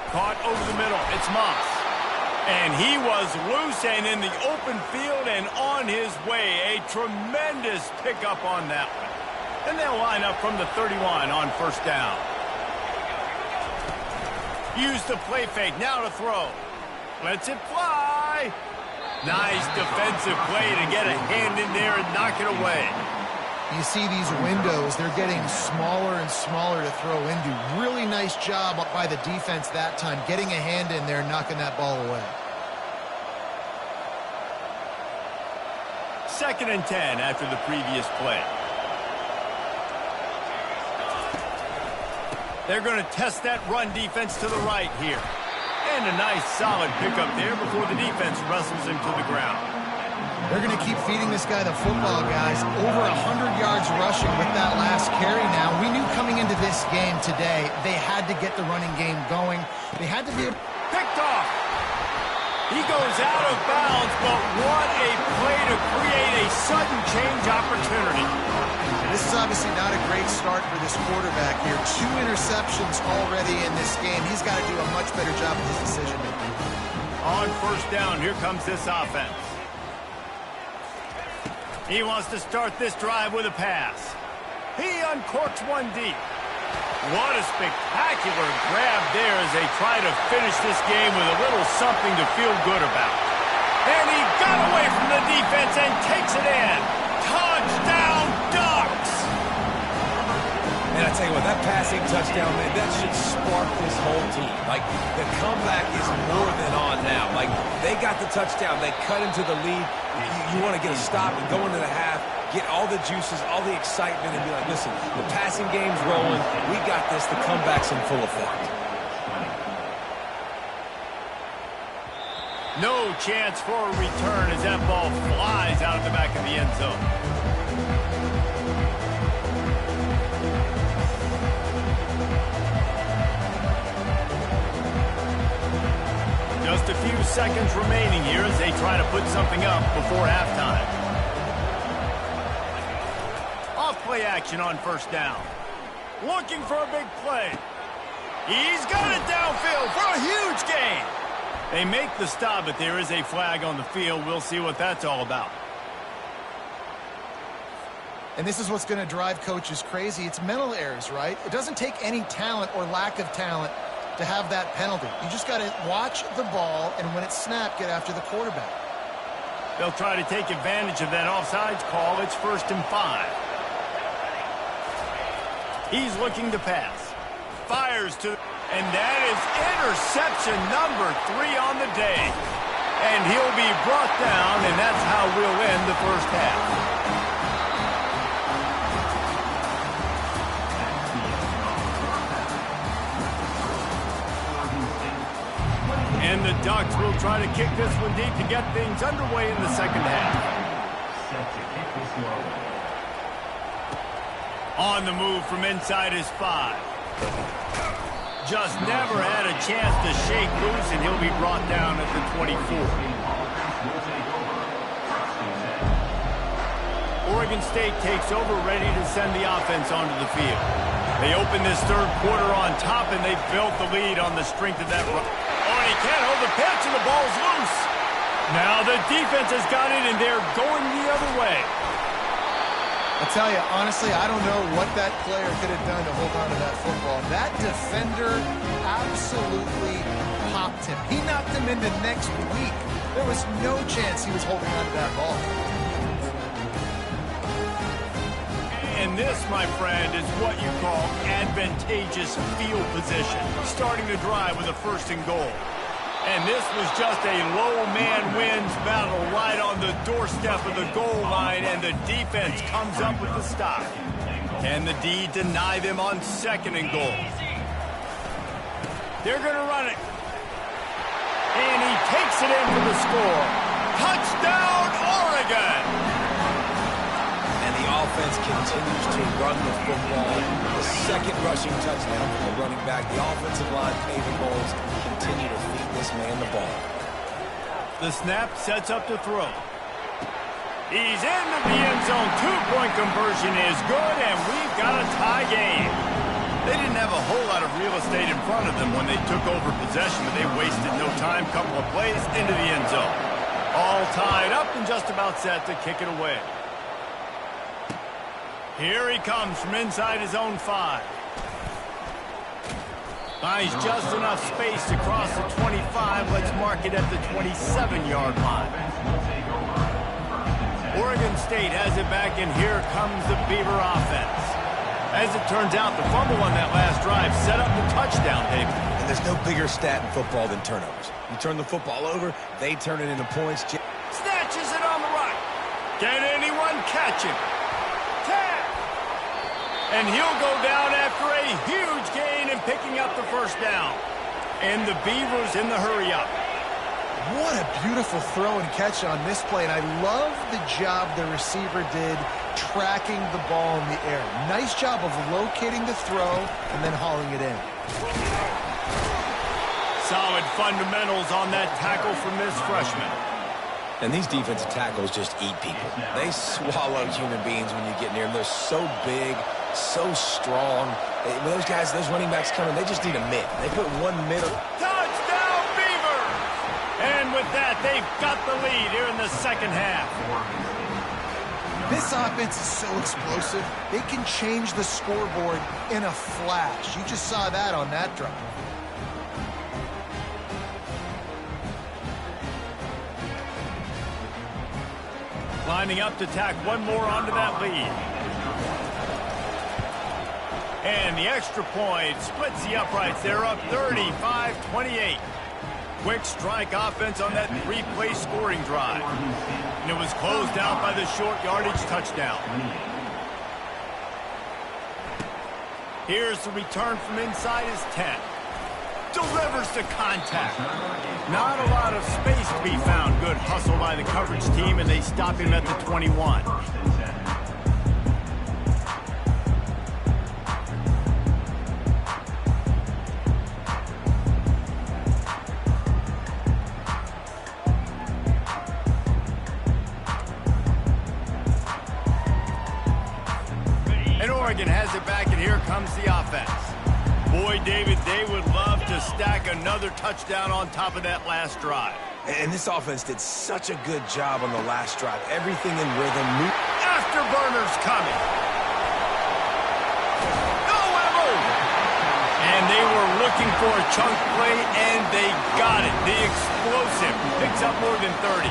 Caught over the middle. It's Moss. And he was loose and in the open field and on his way. A tremendous pickup on that one. And they'll line up from the 31 on first down. Use the play fake. Now to throw. Lets it fly. Nice defensive play to get a hand in there and knock it away. You see these windows, they're getting smaller and smaller to throw into. Really nice job by the defense that time, getting a hand in there and knocking that ball away. 2nd and 10 after the previous play. They're going to test that run defense to the right here. And a nice solid pickup there before the defense wrestles him to the ground. They're going to keep feeding this guy the football, guys. Over 100 yards rushing with that last carry now. We knew coming into this game today, they had to get the running game going. They had to be picked off. He goes out of bounds, but what a play to create a sudden change opportunity. This is obviously not a great start for this quarterback here. 2 interceptions already in this game. He's got to do a much better job with his decision-making. On first down, here comes this offense. He wants to start this drive with a pass. He uncorks one deep. What a spectacular grab there as they try to finish this game with a little something to feel good about. And he got away from the defense and takes it in. Touchdown, Ducks! And I tell you what, that passing touchdown, man, that should spark this whole team. Like, the comeback is more than on now. Like, they got the touchdown. They cut into the lead. You want to get a stop and go into the half, get all the juices, all the excitement, and be like, listen, the passing game's rolling. We got this. The comeback's in full effect. No chance for a return as that ball flies out of the back of the end zone. Just a few seconds remaining here as they try to put something up before halftime. Off play action on first down. Looking for a big play. He's got it downfield for a huge gain. They make the stop, but there is a flag on the field. We'll see what that's all about. And this is what's going to drive coaches crazy. It's mental errors, right? It doesn't take any talent or lack of talent to have that penalty. You just got to watch the ball, and when it's snapped, get after the quarterback. They'll try to take advantage of that offsides call. It's 1st and 5. He's looking to pass. Fires to, and that is interception number 3 on the day. And he'll be brought down, and that's how we'll end the first half. And the Ducks will try to kick this one deep to get things underway in the second half. On the move from inside his 5. Just never had a chance to shake loose, and he'll be brought down at the 24. Oregon State takes over, ready to send the offense onto the field. They open this third quarter on top, and they've built the lead on the strength of that run. Oh, he can't hold the pitch, and the ball's loose. Now the defense has got it, and they're going the other way. I'll tell you, honestly, I don't know what that player could have done to hold on to that football. That defender absolutely popped him. He knocked him in the next week. There was no chance he was holding on to that ball. And this, my friend, is what you call advantageous field position. Starting the drive with a 1st and goal. And this was just a low man wins battle right on the doorstep of the goal line, and the defense comes up with the stop. Can the D deny them on 2nd and goal? They're going to run it. And he takes it in for the score. Touchdown, Oregon! And the offense continues to run the football. The second rushing touchdown from the running back. The offensive line paving holes continue to feed this man the ball. The snap sets up to throw. He's into the end zone. Two-point conversion is good, and we've got a tie game. They didn't have a whole lot of real estate in front of them when they took over possession, but they wasted no time. Couple of plays into the end zone. All tied up and just about set to kick it away. Here he comes from inside his own 5. Finds just enough space to cross the 25. Let's mark it at the 27-yard line. Oregon State has it back, and here comes the Beaver offense. As it turns out, the fumble on that last drive set up the touchdown, David. And there's no bigger stat in football than turnovers. You turn the football over, they turn it into points. Snatches it on the right. Can anyone catch him? Tap! And he'll go down after a huge gain and picking up the first down. And the Beavers in the hurry-up. What a beautiful throw and catch on this play, and I love the job the receiver did tracking the ball in the air. Nice job of locating the throw and then hauling it in. Solid fundamentals on that tackle from this freshman. And these defensive tackles just eat people. They swallow human beings when you get near them. They're so big, so strong. When those guys, those running backs come in, they just need a mid. They put one middle. Touchdown, Beavers! And with that, they've got the lead here in the second half. This offense is so explosive, they can change the scoreboard in a flash. You just saw that on that drive. Lining up to tack one more onto that lead. And the extra point splits the uprights. They're up 35-28. Quick strike offense on that 3-play scoring drive. And it was closed out by the short yardage touchdown. Here's the return from inside his 10. Delivers the contact. Not a lot of space to be found. Good hustle by the coverage team, and they stop him at the 21. And Oregon has it back, and here comes the offense. Boy, David, they would love to stack another touchdown on top of that last drive. And this offense did such a good job on the last drive. Everything in rhythm. Afterburners coming. No move. And they were looking for a chunk play, and they got it. The explosive picks up more than 30.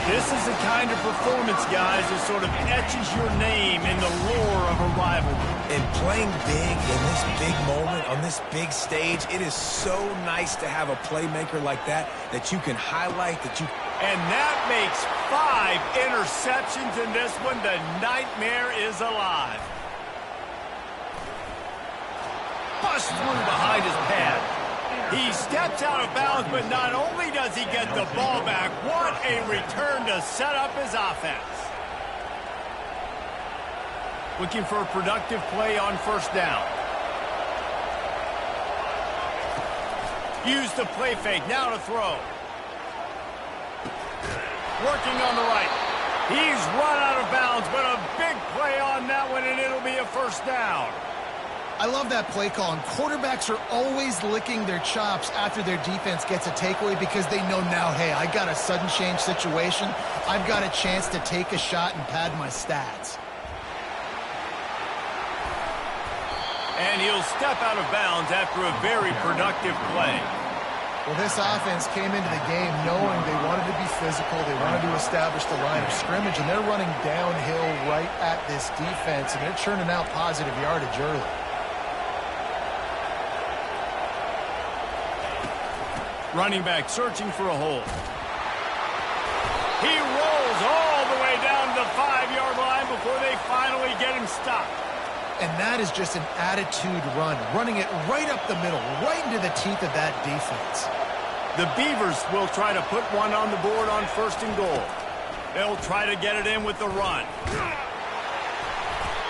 This is the kind of performance, guys, that sort of etches your name in the lore of a rivalry. And playing big in this big moment, on this big stage, it is so nice to have a playmaker like that you can highlight, And that makes 5 interceptions in this one. The nightmare is alive. Bust through behind his pad. He steps out of bounds, but not only does he get the ball back, what a return to set up his offense. Looking for a productive play on first down. Use the play fake, now to throw. Working on the right. He's run out of bounds, but a big play on that one, and it'll be a first down. I love that play call, and quarterbacks are always licking their chops after their defense gets a takeaway because they know now, hey, I got a sudden change situation. I've got a chance to take a shot and pad my stats. And he'll step out of bounds after a very productive play. Well, this offense came into the game knowing they wanted to be physical, they wanted to establish the line of scrimmage, and they're running downhill right at this defense, and they're churning out positive yardage early. Running back searching for a hole. He rolls all the way down to the 5-yard line before they finally get him stopped. And that is just an attitude run, running it right up the middle, right into the teeth of that defense. The Beavers will try to put one on the board on 1st and goal. They'll try to get it in with the run.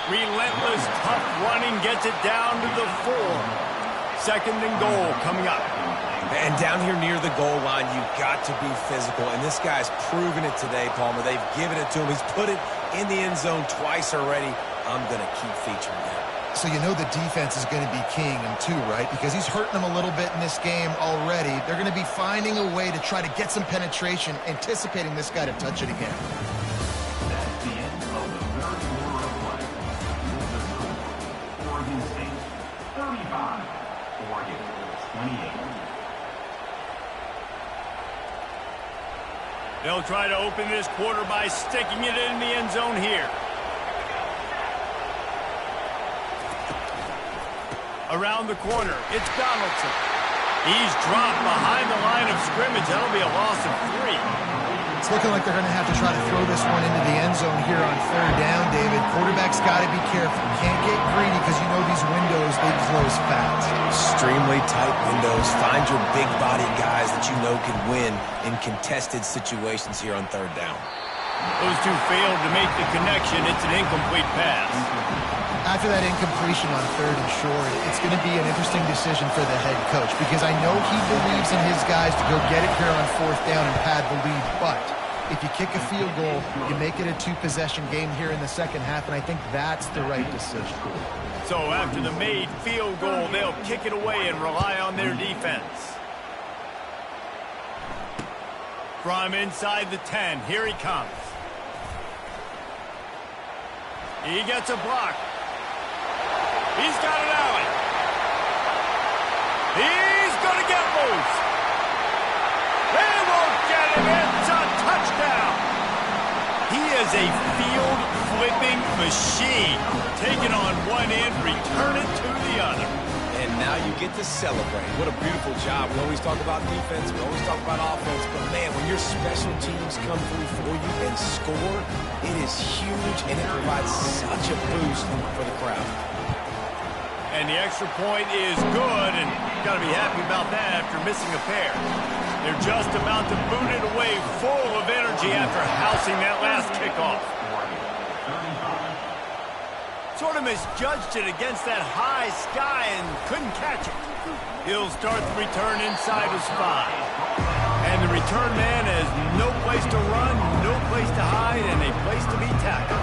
Relentless, tough running gets it down to the 4. 2nd and goal coming up. And down here near the goal line, you've got to be physical. And this guy's proven it today, Palmer. They've given it to him. He's put it in the end zone twice already. I'm going to keep featuring that. So you know the defense is going to be keying him too, right? Because he's hurting them a little bit in this game already. They're going to be finding a way to try to get some penetration, anticipating this guy to touch it again. That's the end of the third quarter of play. Oregon State 35, Oregon 28. They'll try to open this quarter by sticking it in the end zone here. Around the corner, it's Donaldson. He's dropped behind the line of scrimmage. That'll be a loss of 3. It's looking like they're going to have to try to throw this one into the end zone here on 3rd down, David. Quarterback's got to be careful. Can't get greedy because you know these windows, they close fast. Extremely tight windows. Find your big-bodied guys that you know can win in contested situations here on 3rd down. Those two failed to make the connection. It's an incomplete pass. After that incompletion on 3rd and short, it's going to be an interesting decision for the head coach because I know he believes in his guys to go get it here on 4th down and pad the lead, but if you kick a field goal, you make it a 2-possession game here in the second half, and I think that's the right decision. So after the made field goal, they'll kick it away and rely on their defense. From inside the 10, here he comes. He gets a block. He's got an alley. He's going to get loose. They won't get him. It's a touchdown. He is a field-flipping machine. Take it on one end, return it to the other. And now you get to celebrate. What a beautiful job. We always talk about defense. We always talk about offense. But, man, when your special teams come through for you and score, it is huge, and it provides such a boost for the crowd. And the extra point is good, and you've got to be happy about that after missing a pair. They're just about to boot it away full of energy after housing that last kickoff. Sort of misjudged it against that high sky and couldn't catch it. He'll start the return inside his 5. And the return man has no place to run, no place to hide, and a place to be tackled.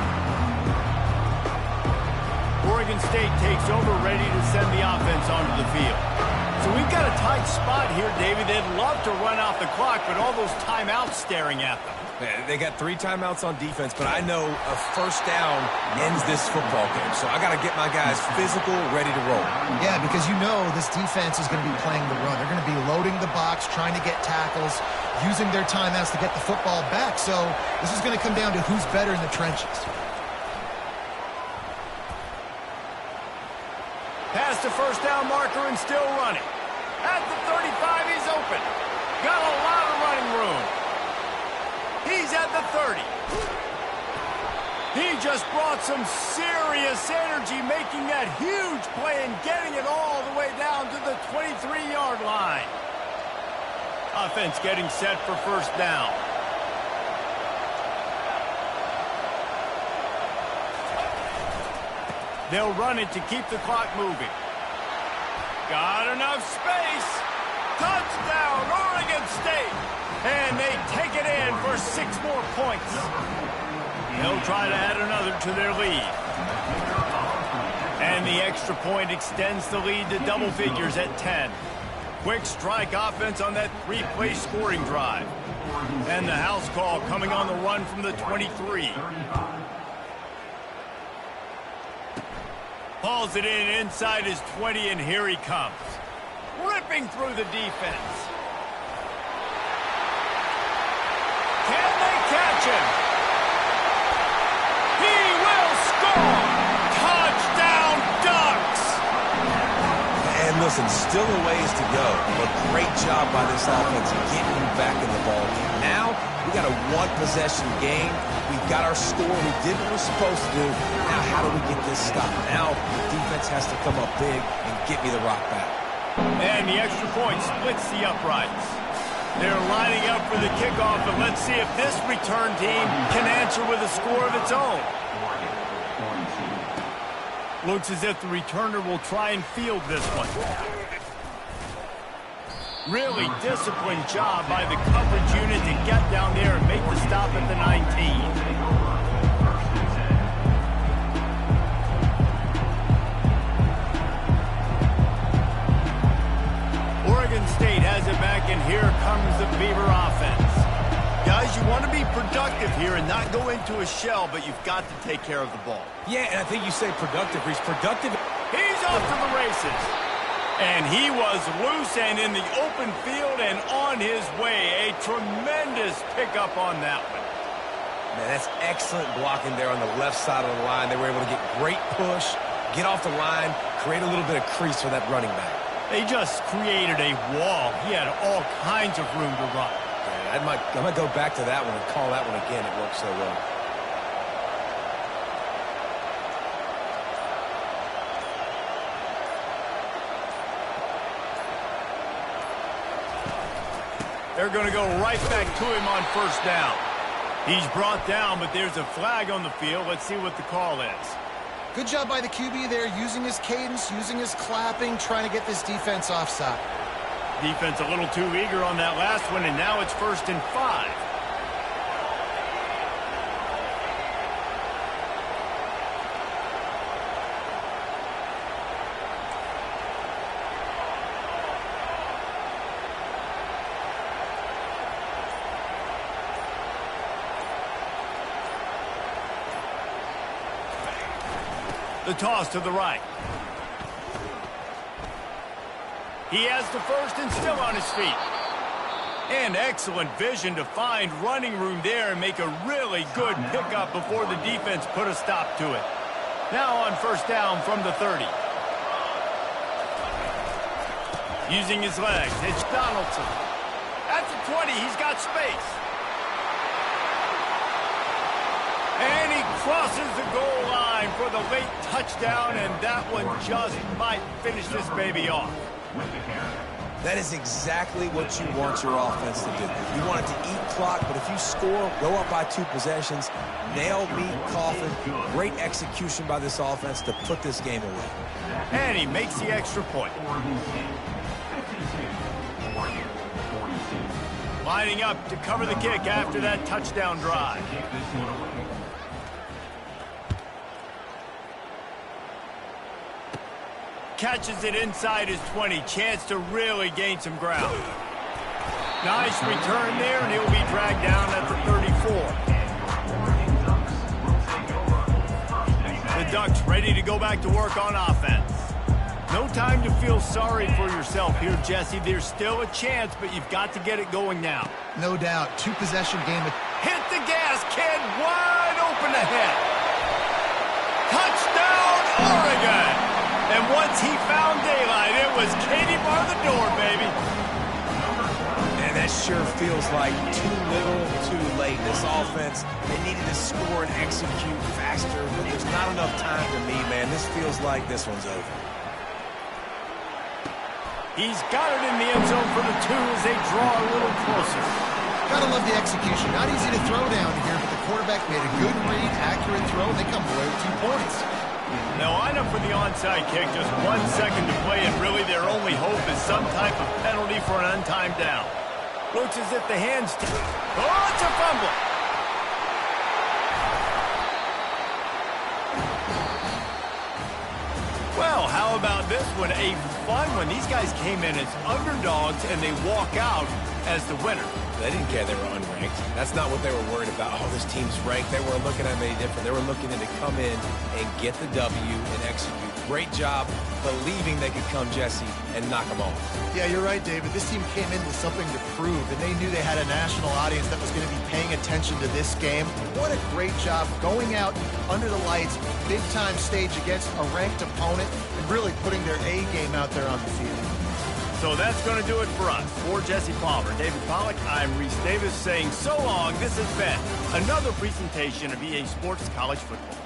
Oregon State takes over, ready to send the offense onto the field. So we've got a tight spot here, David. They'd love to run out the clock, but all those timeouts staring at them. They got 3 timeouts on defense, but I know a 1st down ends this football game. So I got to get my guys physical, ready to roll. Yeah, because you know this defense is going to be playing the run. They're going to be loading the box, trying to get tackles, using their timeouts to get the football back. So this is going to come down to who's better in the trenches. Past the 1st down marker and still running. At the 35, he's open. Got a lot of running room. He's at the 30. He just brought some serious energy, making that huge play and getting it all the way down to the 23-yard line. Offense getting set for 1st down. They'll run it to keep the clock moving. Got enough space. Touchdown, Oregon State. And they take it in for 6 more points. They'll try to add another to their lead. And the extra point extends the lead to double figures at 10. Quick strike offense on that 3-play scoring drive. And the house call coming on the run from the 23. Hauls it in inside his 20, and here he comes. Ripping through the defense. Can they catch him? He will score! Touchdown, Ducks! And listen, still a ways to go, but great job by this offense getting you back in the ball game. Now, we got a 1-possession game. We've got our score. We did what we're supposed to do. Now, how do we get this stopped? Now, defense has to come up big and get me the rock back. And the extra point splits the uprights. They're lining up for the kickoff, and let's see if this return team can answer with a score of its own. Looks as if the returner will try and field this one. Really disciplined job by the coverage unit to get down there and make the stop at the 19. Oregon State has it back, and here comes the Beaver offense. Guys, you want to be productive here and not go into a shell, but you've got to take care of the ball. Yeah, and I think you say productive. He's productive. He's off to the races. And he was loose and in the open field and on his way. A tremendous pickup on that one. Man, that's excellent blocking there on the left side of the line. They were able to get great push, get off the line, create a little bit of crease for that running back. They just created a wall. He had all kinds of room to run. Yeah, I might go back to that one and call that one again. It worked so well. They're going to go right back to him on first down. He's brought down, but there's a flag on the field. Let's see what the call is. Good job by the QB there, using his cadence, using his clapping, trying to get this defense offside. Defense a little too eager on that last one, and now it's 1st and 5. The toss to the right. He has the first and still on his feet. And excellent vision to find running room there and make a really good pickup before the defense put a stop to it. Now on first down from the 30. Using his legs, it's Donaldson. At the 20, he's got space. And he crosses the goal line for the late touchdown, and that one just might finish this baby off. That is exactly what you want your offense to do. You want it to eat clock, but if you score, go up by 2 possessions, nail, meet, coffin. Great execution by this offense to put this game away. And he makes the extra point. Lining up to cover the kick after that touchdown drive. Catches it inside his 20. Chance to really gain some ground. Nice return there, and he'll be dragged down at the 34. The Ducks ready to go back to work on offense. No time to feel sorry for yourself here, Jesse. There's still a chance, but you've got to get it going now. No doubt. 2-possession game. Hit the gas, kid. Wide open ahead. Touchdown, Oregon. And once he found daylight, it was Katie bar the door, baby. And that sure feels like too little, too late. This offense, they needed to score and execute faster, but there's not enough time for me, man. This feels like this one's over. He's got it in the end zone for the 2 as they draw a little closer. Gotta love the execution. Not easy to throw down here, but the quarterback made a good read, accurate throw, and they come away with 2 points. Now line up for the onside kick, just 1 second to play, and really their only hope is some type of penalty for an untimed down. Looks as if the hands... Oh, it's a fumble! Well, how about this one? A fun one. These guys came in as underdogs, and they walk out as the winner. They didn't care they were unranked. That's not what they were worried about. Oh, this team's ranked. They weren't looking at them any different. They were looking to come in and get the W and execute. Great job believing they could come, Jesse, and knock them off. Yeah, you're right, David. This team came in with something to prove, and they knew they had a national audience that was going to be paying attention to this game. What a great job going out under the lights, big-time stage against a ranked opponent, and really putting their A game out there on the field. So that's going to do it for us. For Jesse Palmer, David Pollack, I'm Reese Davis saying so long. This has been another presentation of EA Sports College Football.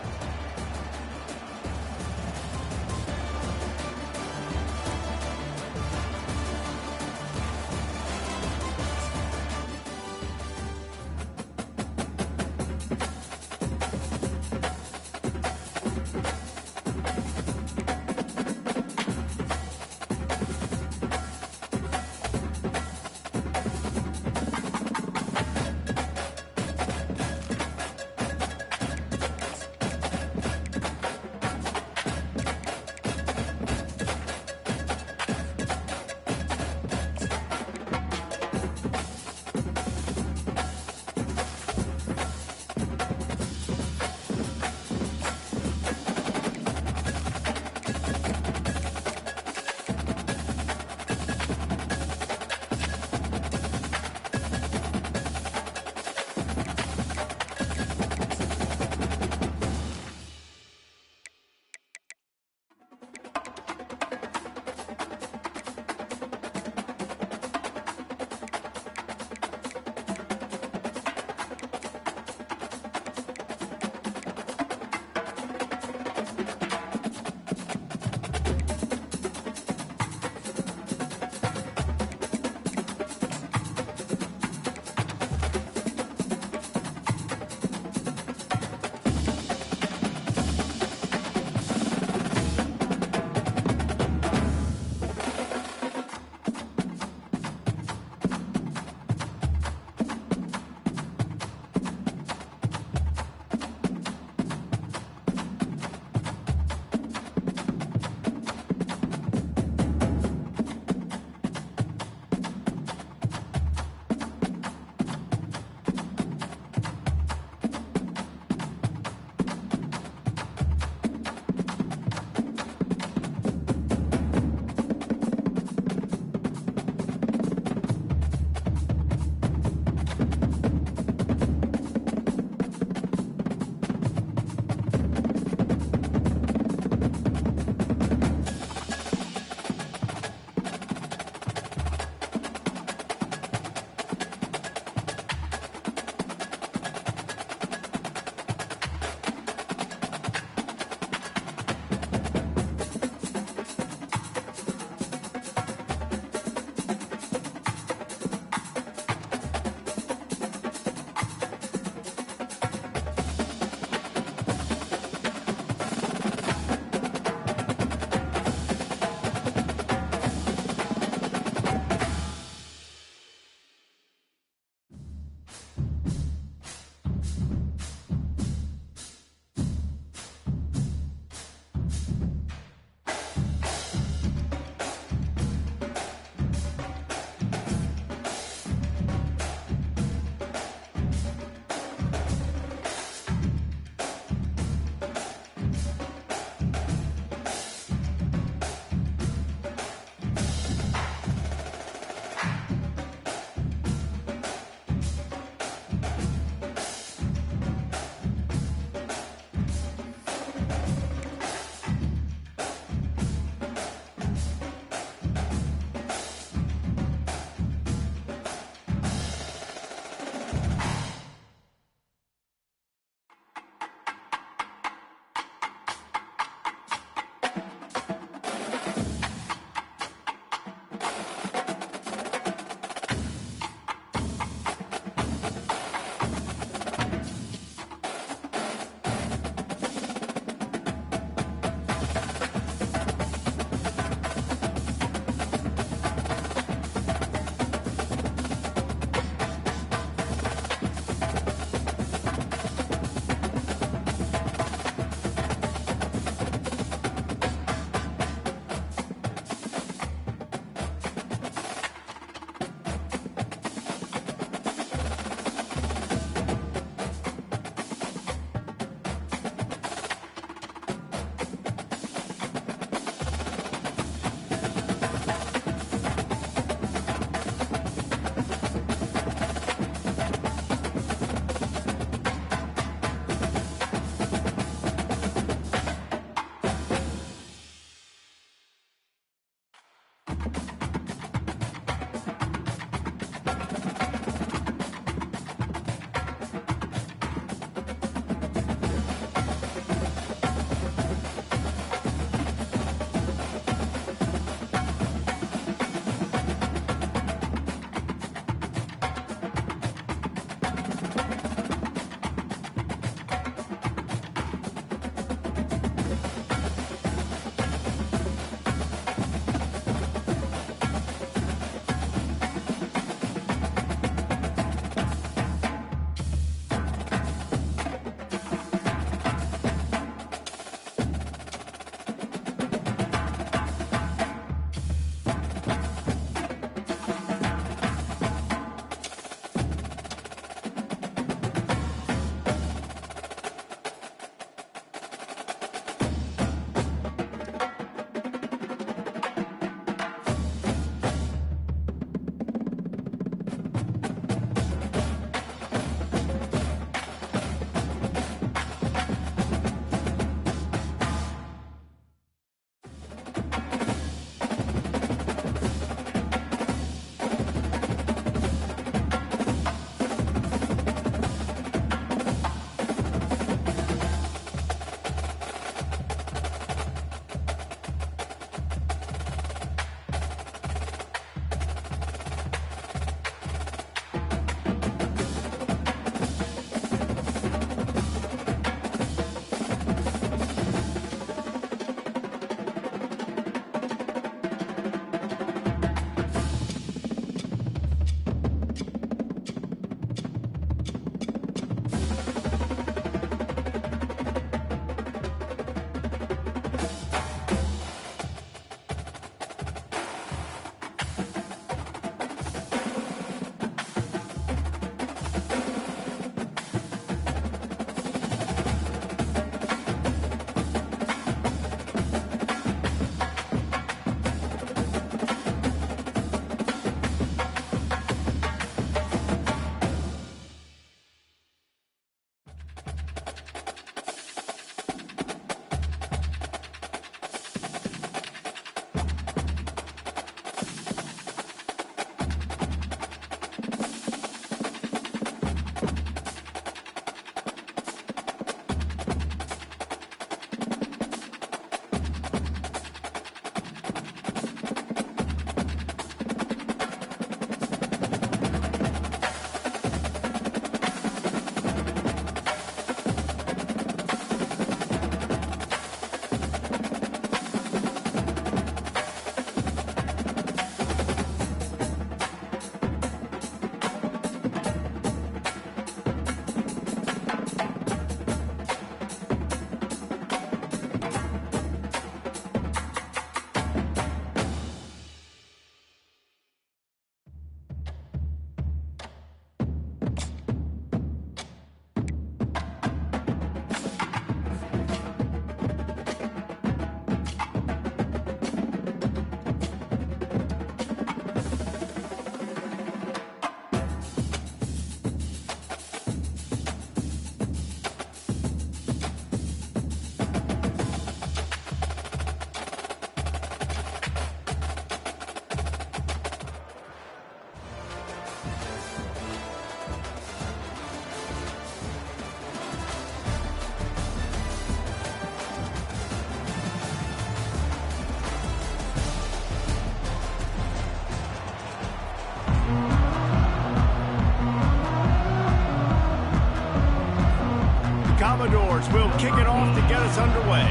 Commodores will kick it off to get us underway.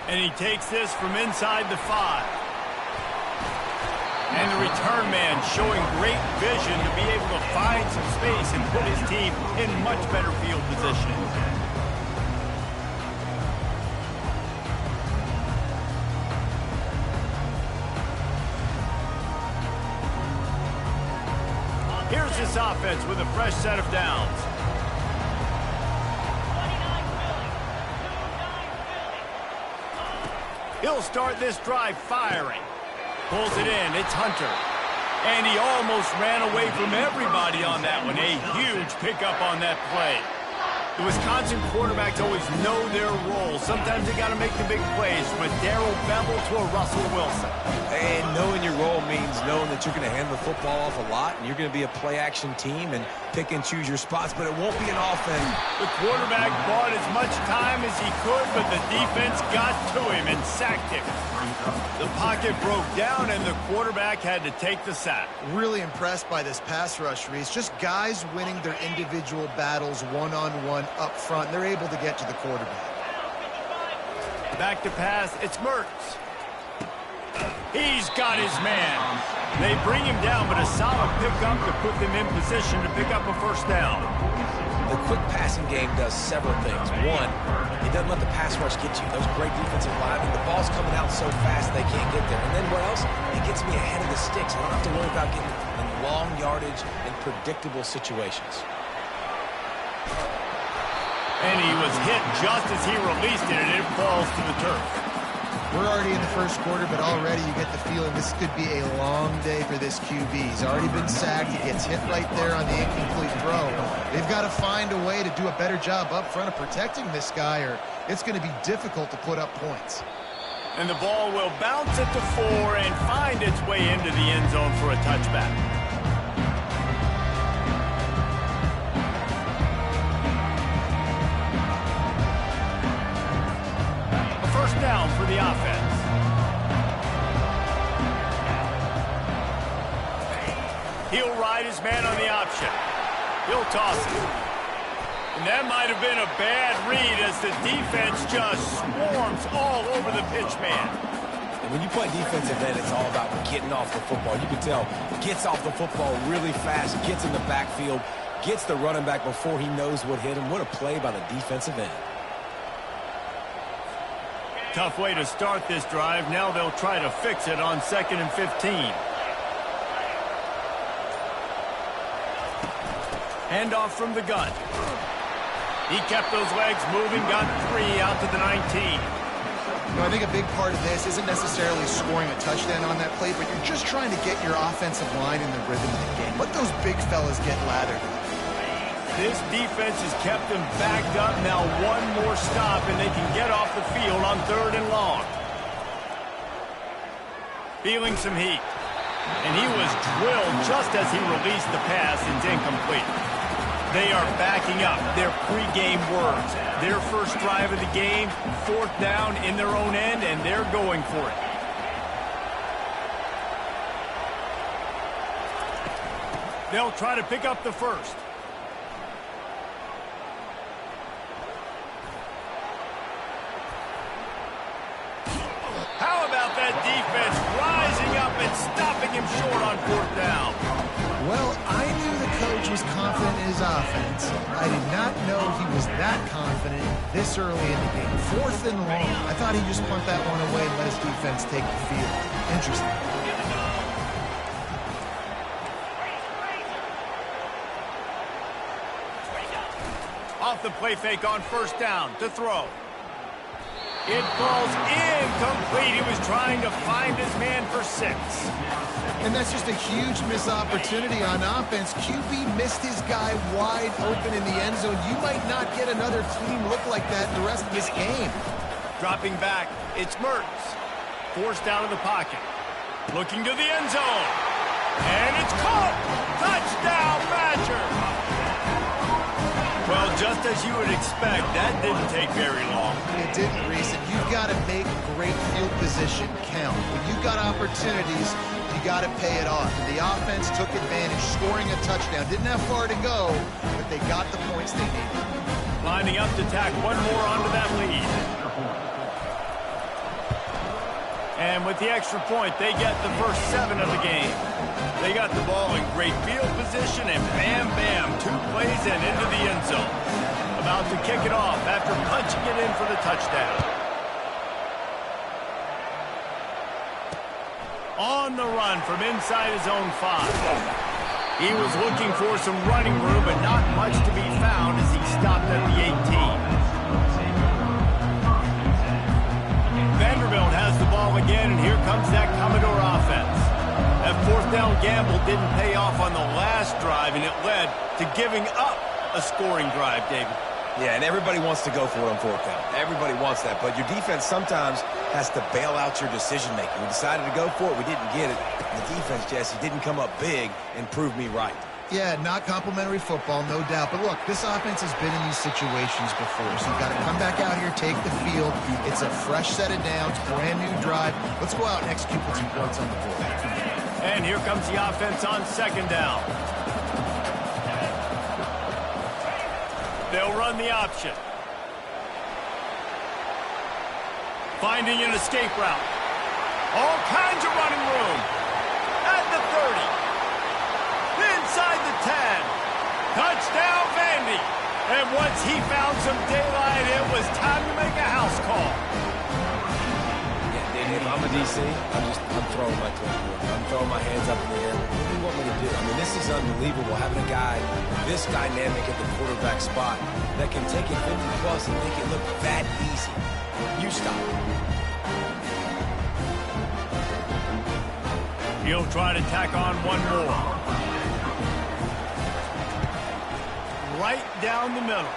And he takes this from inside the 5. And the return man showing great vision to be able to find some space and put his team in much better field position. Here's this offense with a fresh set of downs. He'll start this drive firing. Pulls it in. It's Hunter. And he almost ran away from everybody on that one. A huge pickup on that play. The Wisconsin quarterbacks always know their role. Sometimes they got to make the big plays, from a Darrell Bevell to a Russell Wilson. And knowing your role means knowing that you're going to hand the football off a lot, and you're going to be a play-action team and pick and choose your spots, but it won't be an offense. The quarterback bought as much time as he could, but the defense got to him and sacked him. The pocket broke down, and the quarterback had to take the sack. Really impressed by this pass rush, Reese. Just guys winning their individual battles one-on-one up front. They're able to get to the quarterback. Back to pass. It's Mertz. He's got his man. They bring him down, but a solid pickup to put them in position to pick up a first down. The quick passing game does several things. One, it doesn't let the pass rush get you. Those great defensive linemen, the ball's coming out so fast they can't get there. And then what else? It gets me ahead of the sticks. I don't have to worry about getting in long yardage and predictable situations. And he was hit just as he released it, and it falls to the turf. We're already in the first quarter, but already you get the feeling this could be a long day for this QB. He's already been sacked. He gets hit right there on the incomplete throw. They've got to find a way to do a better job up front of protecting this guy, or it's going to be difficult to put up points. And the ball will bounce at the 4 and find its way into the end zone for a touchback. First down for the offense. He'll ride his man on the option. He'll toss it. And that might have been a bad read as the defense just swarms all over the pitch man. And when you play defensive end, it's all about getting off the football. You can tell, gets off the football really fast, gets in the backfield, gets the running back before he knows what hit him. What a play by the defensive end. Tough way to start this drive. Now they'll try to fix it on 2nd and 15. Handoff from the gun. He kept those legs moving, got 3 out to the 19. I think a big part of this isn't necessarily scoring a touchdown on that play, but you're just trying to get your offensive line in the rhythm of the game. Let those big fellas get lathered. This defense has kept them backed up. Now one more stop, and they can get off the field on 3rd and long. Feeling some heat. And he was drilled just as he released the pass, and it's incomplete. They are backing up their pregame words. Their first drive of the game, 4th down in their own end, and they're going for it. They'll try to pick up the first. How about that defense rising up and stopping him short on 4th down? Well, I knew the coach was confident in his offense. I did not know he was that confident this early in the game. 4th and long. I thought he'd just punt that one away and let his defense take the field. Interesting. Off the play fake on 1st down to throw. It falls incomplete. He was trying to find his man for 6. And that's just a huge missed opportunity on offense. QB missed his guy wide open in the end zone. You might not get another clean look like that in the rest of this game. Dropping back, it's Mertz. Forced out of the pocket. Looking to the end zone. And it's caught. Touchdown, Badger. Well, just as you would expect, that didn't take very long. It didn't, Reese. And you've got to make great field position count. When you've got opportunities, you got to pay it off. And the offense took advantage, scoring a touchdown. Didn't have far to go, but they got the points they needed. Lining up to tack one more onto that lead. And with the extra point, they get the first 7 of the game. They got the ball in great field position, and bam, bam, 2 plays and into the end zone. About to kick it off after punching it in for the touchdown. On the run from inside his own 5. He was looking for some running room, but not much to be found as he stopped at the 18. Vanderbilt has the ball again, and here comes that Commodore offense. That 4th down gamble didn't pay off on the last drive, and it led to giving up a scoring drive, David. Yeah, and everybody wants to go for it on fourth down. Everybody wants that, but your defense sometimes has to bail out your decision-making. We decided to go for it. We didn't get it. The defense, Jesse, didn't come up big and prove me right. Yeah, not complimentary football, no doubt. But look, this offense has been in these situations before, so you've got to come back out here, take the field. It's a fresh set of downs, brand new drive. Let's go out and execute with some points on the board. And here comes the offense on second down. They'll run the option. Finding an escape route. All kinds of running room. At the 30. Inside the 10. Touchdown, Vandy. And once he found some daylight, it was time to make a house call. Yeah, if I'm a DC, I'm throwing my toy. I'm throwing my hands up in the air. What do you want me to do? I mean, this is unbelievable, having a guy this dynamic at the quarterback spot that can take it 50-plus and make it look that easy. You stop. He'll try to tack on one more. Right down the middle.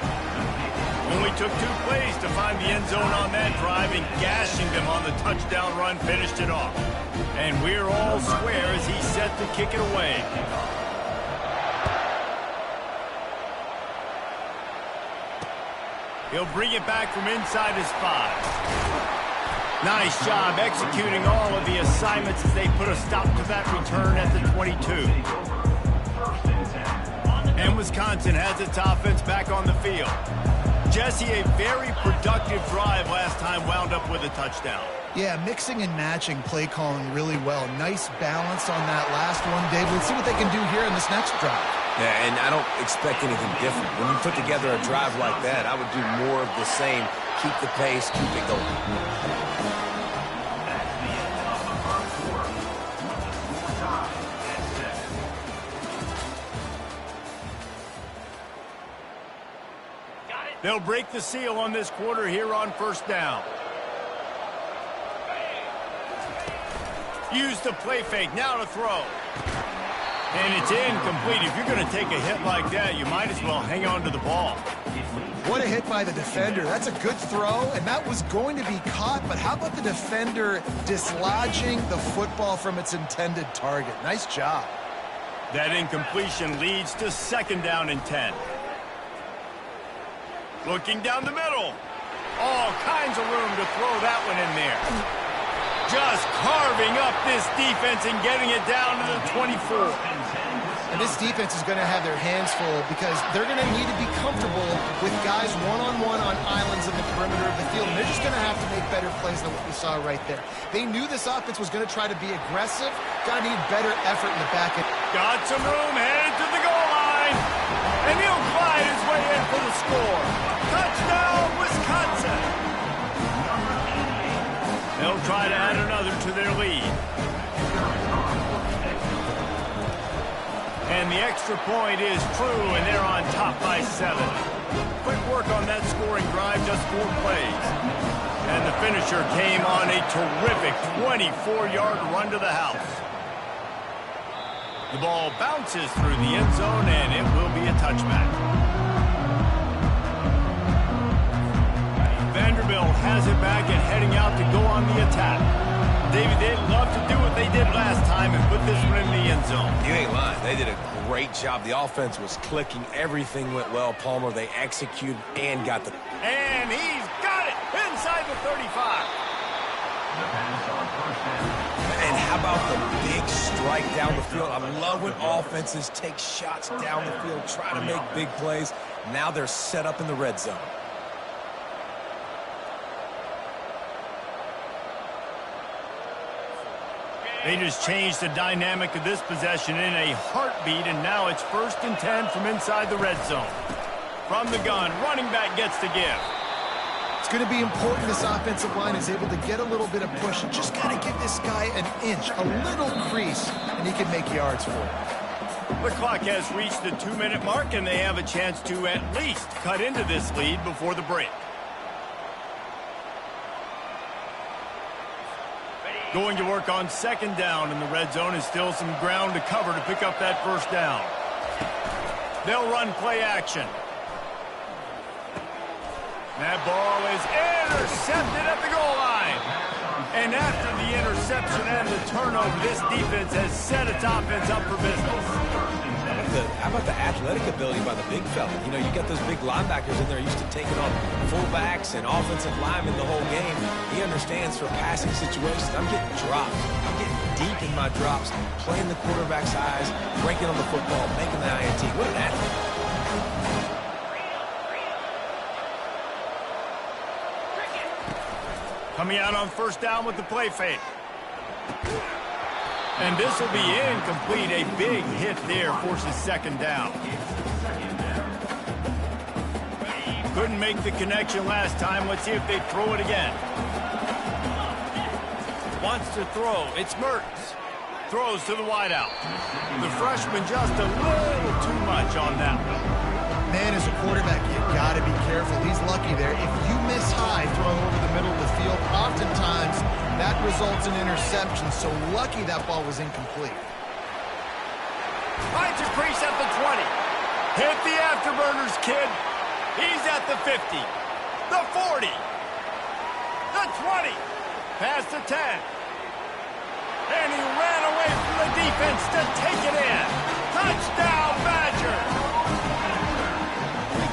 Only took 2 plays to find the end zone on that drive, and gashing them on the touchdown run finished it off. And we're all square as he's set to kick it away. He'll bring it back from inside his 5. Nice job executing all of the assignments as they put a stop to that return at the 22. And Wisconsin has its offense back on the field. Jesse, a very productive drive last time wound up with a touchdown. Yeah, mixing and matching play calling really well. Nice balance on that last one, Dave. Let's see what they can do here in this next drive. Yeah, and I don't expect anything different. When you put together a drive like that, I would do more of the same. Keep the pace, keep it going. They'll break the seal on this quarter here on first down. Use the play fake, now to throw. And it's incomplete. If you're going to take a hit like that, you might as well hang on to the ball. What a hit by the defender. That's a good throw, and that was going to be caught, but how about the defender dislodging the football from its intended target? Nice job. That incompletion leads to second down and 10. Looking down the middle. All kinds of room to throw that one in there. Just carving up this defense and getting it down to the 24. And this defense is going to have their hands full because they're going to need to be comfortable with guys one-on-one on islands in the perimeter of the field. And they're just going to have to make better plays than what we saw right there. They knew this offense was going to try to be aggressive. Got to need better effort in the back end. Got some room, headed to the goal line. And he'll glide his way in for the score. Touchdown, Wisconsin. They'll try to add another to their lead. And the extra point is true, and they're on top by 7. Quick work on that scoring drive, just 4 plays. And the finisher came on a terrific 24-yard run to the house. The ball bounces through the end zone, and it will be a touchback. Vanderbilt has it back and heading out to go on the attack. David, they'd love to do what they did last time and put this one in the end zone. You ain't lying. They did a great job. The offense was clicking. Everything went well. Palmer, they executed and got the... And he's got it inside the 35. And how about the big strike down the field? I love when offenses take shots down the field, try to make big plays. Now they're set up in the red zone. They just changed the dynamic of this possession in a heartbeat, and now it's 1st and 10 from inside the red zone. From the gun, running back gets to give. It's going to be important this offensive line is able to get a little bit of push. You just got to give this guy an inch, a little crease, and he can make yards for it. The clock has reached the 2-minute mark, and they have a chance to at least cut into this lead before the break. Going to work on second down in the red zone, and still some ground to cover to pick up that first down. They'll run play action. That ball is intercepted at the goal line. And after the interception and the turnover, this defense has set its offense up for business. How about the athletic ability by the big fella? You know, you got those big linebackers in there used to taking on fullbacks and offensive linemen the whole game. He understands for passing situations. I'm getting dropped. I'm getting deep in my drops, playing the quarterback's eyes, breaking on the football, making the INT. What an athlete. Coming out on first down with the play fake. And this will be incomplete. A big hit there forces second down. Couldn't make the connection last time. Let's see if they throw it again. Wants to throw. It's Mertens. Throws to the wideout. The freshman just a little too much on that one. Man, as a quarterback, you got to be careful. He's lucky there. If you miss high throwing over the middle of the field, oftentimes that results in interception. So lucky that ball was incomplete. Finds a crease at the 20. Hit the afterburners, kid. He's at the 50. The 40. The 20. Past the 10. And he ran away from the defense to take it in. Touchdown, Badgers.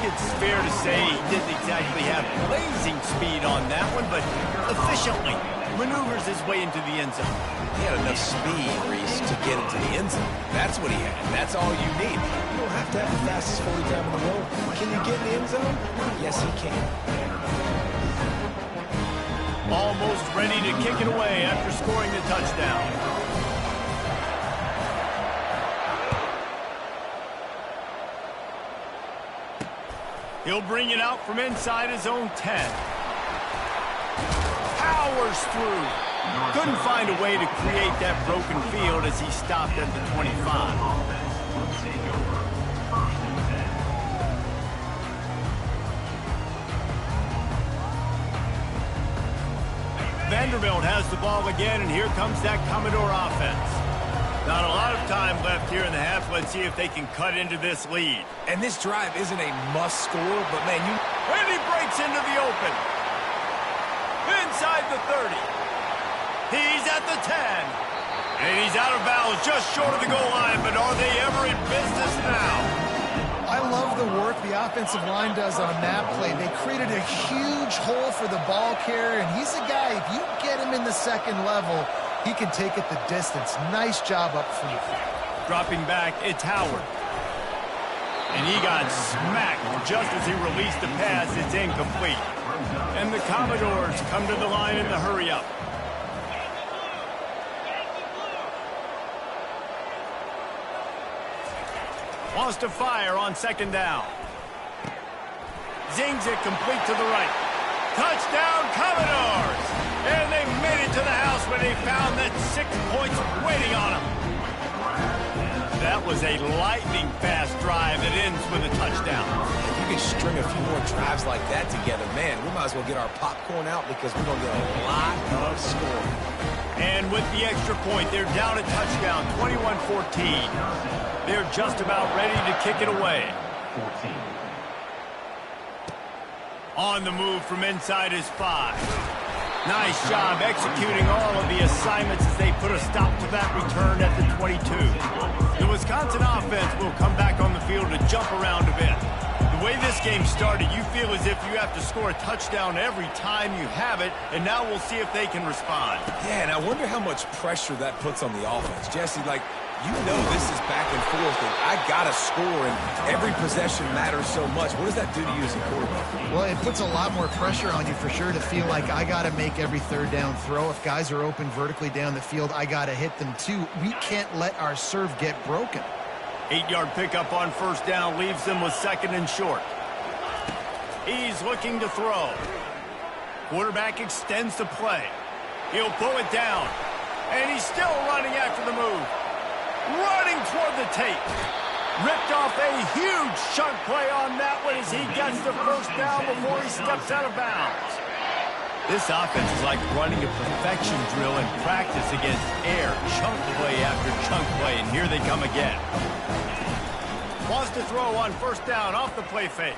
It's fair to say he didn't exactly have blazing speed on that one, but efficiently maneuvers his way into the end zone. He had enough speed, Reese, to get into the end zone. That's what he had. That's all you need. You don't have to have the fastest 40 time in the world. Can you get in the end zone? Yes, he can. Almost ready to kick it away after scoring the touchdown. He'll bring it out from inside his own 10. Powers through. Couldn't find a way to create that broken field as he stopped at the 25. Vanderbilt has the ball again, and here comes that Commodore offense. Not a lot of time left here in the half. Let's see if they can cut into this lead. And this drive isn't a must score, but man, And he breaks into the open. Inside the 30. He's at the 10. And he's out of bounds just short of the goal line, but are they ever in business now? I love the work the offensive line does on that play. They created a huge hole for the ball carrier, and he's a guy, if you get him in the second level, he can take it the distance. Nice job up front. Dropping back, it's Howard. And he got smacked just as he released the pass. It's incomplete. And the Commodores come to the line in the hurry-up. Wants to fire on second down. Zings it complete to the right. Touchdown, Commodores! And they made it to the house when they found that 6 points waiting on them. That was a lightning-fast drive that ends with a touchdown. you can string a few more drives like that together, man, we might as well get our popcorn out because we're going to get a lot of scoring. And with the extra point, they're down a touchdown, 21-14. They're just about ready to kick it away. 14. On the move from inside his 5. Nice job executing all of the assignments as they put a stop to that return at the 22. The Wisconsin offense will come back on the field to jump around a bit. The way this game started, you feel as if you have to score a touchdown every time you have it, and now we'll see if they can respond. Yeah, and I wonder how much pressure that puts on the offense. Jesse, like, you know this is back and forth, and I got to score, and every possession matters so much. What does that do to you as a quarterback? Well, it puts a lot more pressure on you for sure to feel like I got to make every third down throw. If guys are open vertically down the field, I got to hit them too. We can't let our serve get broken. 8-yard pickup on first down leaves them with second and short. He's looking to throw. Quarterback extends the play. He'll pull it down. And he's still running after the move. Running toward the tape. Ripped off a huge chunk play on that one as he gets the first down before he steps out of bounds. This offense is like running a perfection drill in practice against air. Chunk play after chunk play, and here they come again. Wants to throw on first down off the play fake.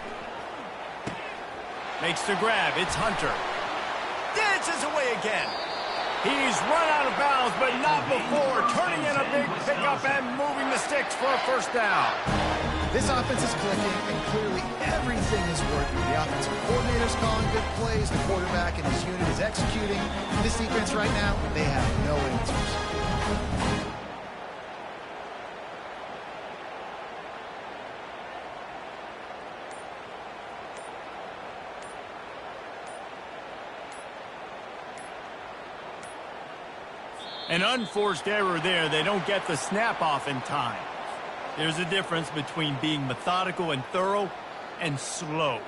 Makes the grab. It's Hunter. Dances away again. He's run out of bounds, but not before turning in a big pickup and moving the sticks for a first down. This offense is clicking, and clearly everything is working. The offensive coordinator's calling good plays. The quarterback and his unit is executing. This defense right now, they have no answers. An unforced error there. They don't get the snap off in time. There's a difference between being methodical and thorough and slow.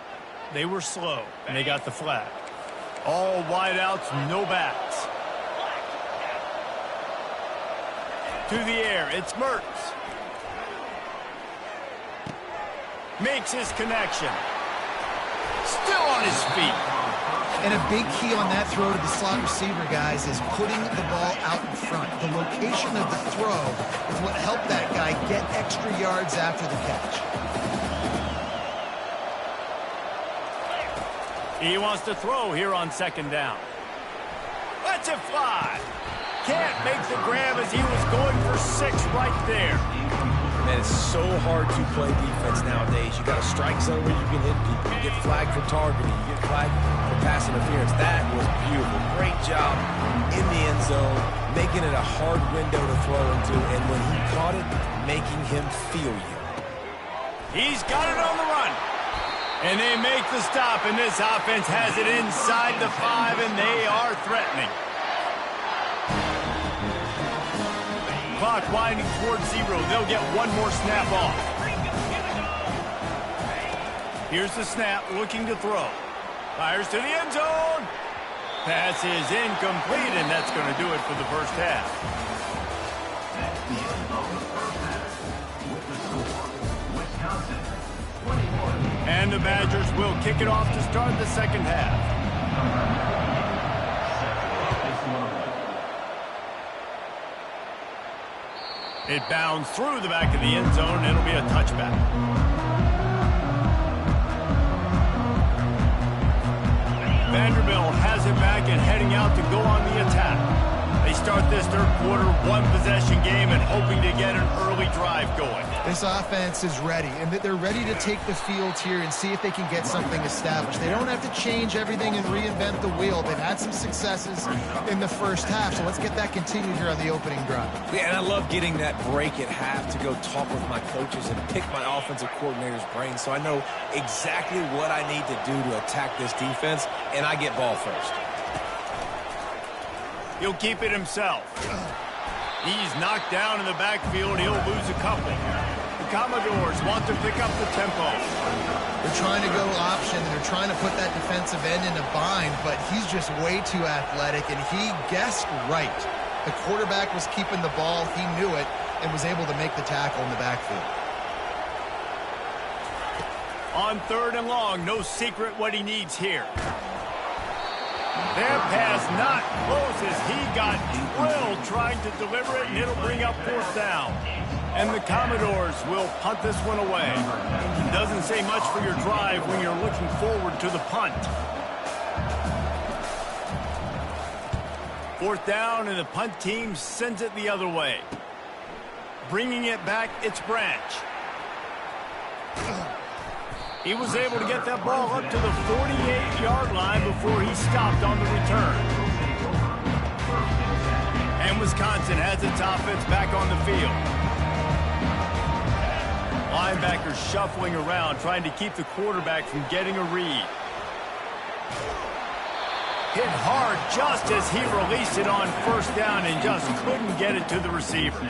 They were slow, and they got the flag. All wideouts, no backs. To the air, it's Mertz. Makes his connection. Still on his feet. And a big key on that throw to the slot receiver, guys, is putting the ball out in front. The location of the throw is what helped that guy get extra yards after the catch. He wants to throw here on second down. Lets it fly. Can't make the grab as he was going for 6 right there. Man, it's so hard to play defense nowadays. You got a strike zone where you can hit people. You get flagged for targeting. You get flagged for pass interference. That was beautiful. Great job in the end zone, making it a hard window to throw into, and when he caught it, making him feel you. He's got it on the run. And they make the stop, and this offense has it inside the 5, and they are threatening. Clock winding towards 0. They'll get one more snap off. Here's the snap, looking to throw. Fires to the end zone. Pass is incomplete, and that's going to do it for the first half. That's the end of the first half. With the score, Wisconsin 21. And the Badgers will kick it off to start the second half. It bounds through the back of the end zone, and it'll be a touchback. Vanderbilt has it back and heading out to go on the attack. They start this third quarter one-possession game and hoping to get an early drive going. This offense is ready, and they're ready to take the field here and see if they can get something established. They don't have to change everything and reinvent the wheel. They've had some successes in the first half, so let's get that continued here on the opening drive. Yeah, and I love getting that break at half to go talk with my coaches and pick my offensive coordinator's brain so I know exactly what I need to do to attack this defense, and I get ball first. He'll keep it himself. He's knocked down in the backfield. He'll lose a couple. The Commodores want to pick up the tempo. They're trying to go option, and they're trying to put that defensive end in a bind, but he's just way too athletic, and he guessed right. The quarterback was keeping the ball. He knew it and was able to make the tackle in the backfield. On 3rd and long, no secret what he needs here. Their pass not close as he got drilled trying to deliver it, and it'll bring up 4th down. And the Commodores will punt this one away. Doesn't say much for your drive when you're looking forward to the punt. 4th down, and the punt team sends it the other way. Bringing it back, it's Branch. He was able to get that ball up to the 48-yard line before he stopped on the return. And Wisconsin has its offense back on the field. Linebackers shuffling around, trying to keep the quarterback from getting a read. Hit hard just as he released it on 1st down and just couldn't get it to the receiver.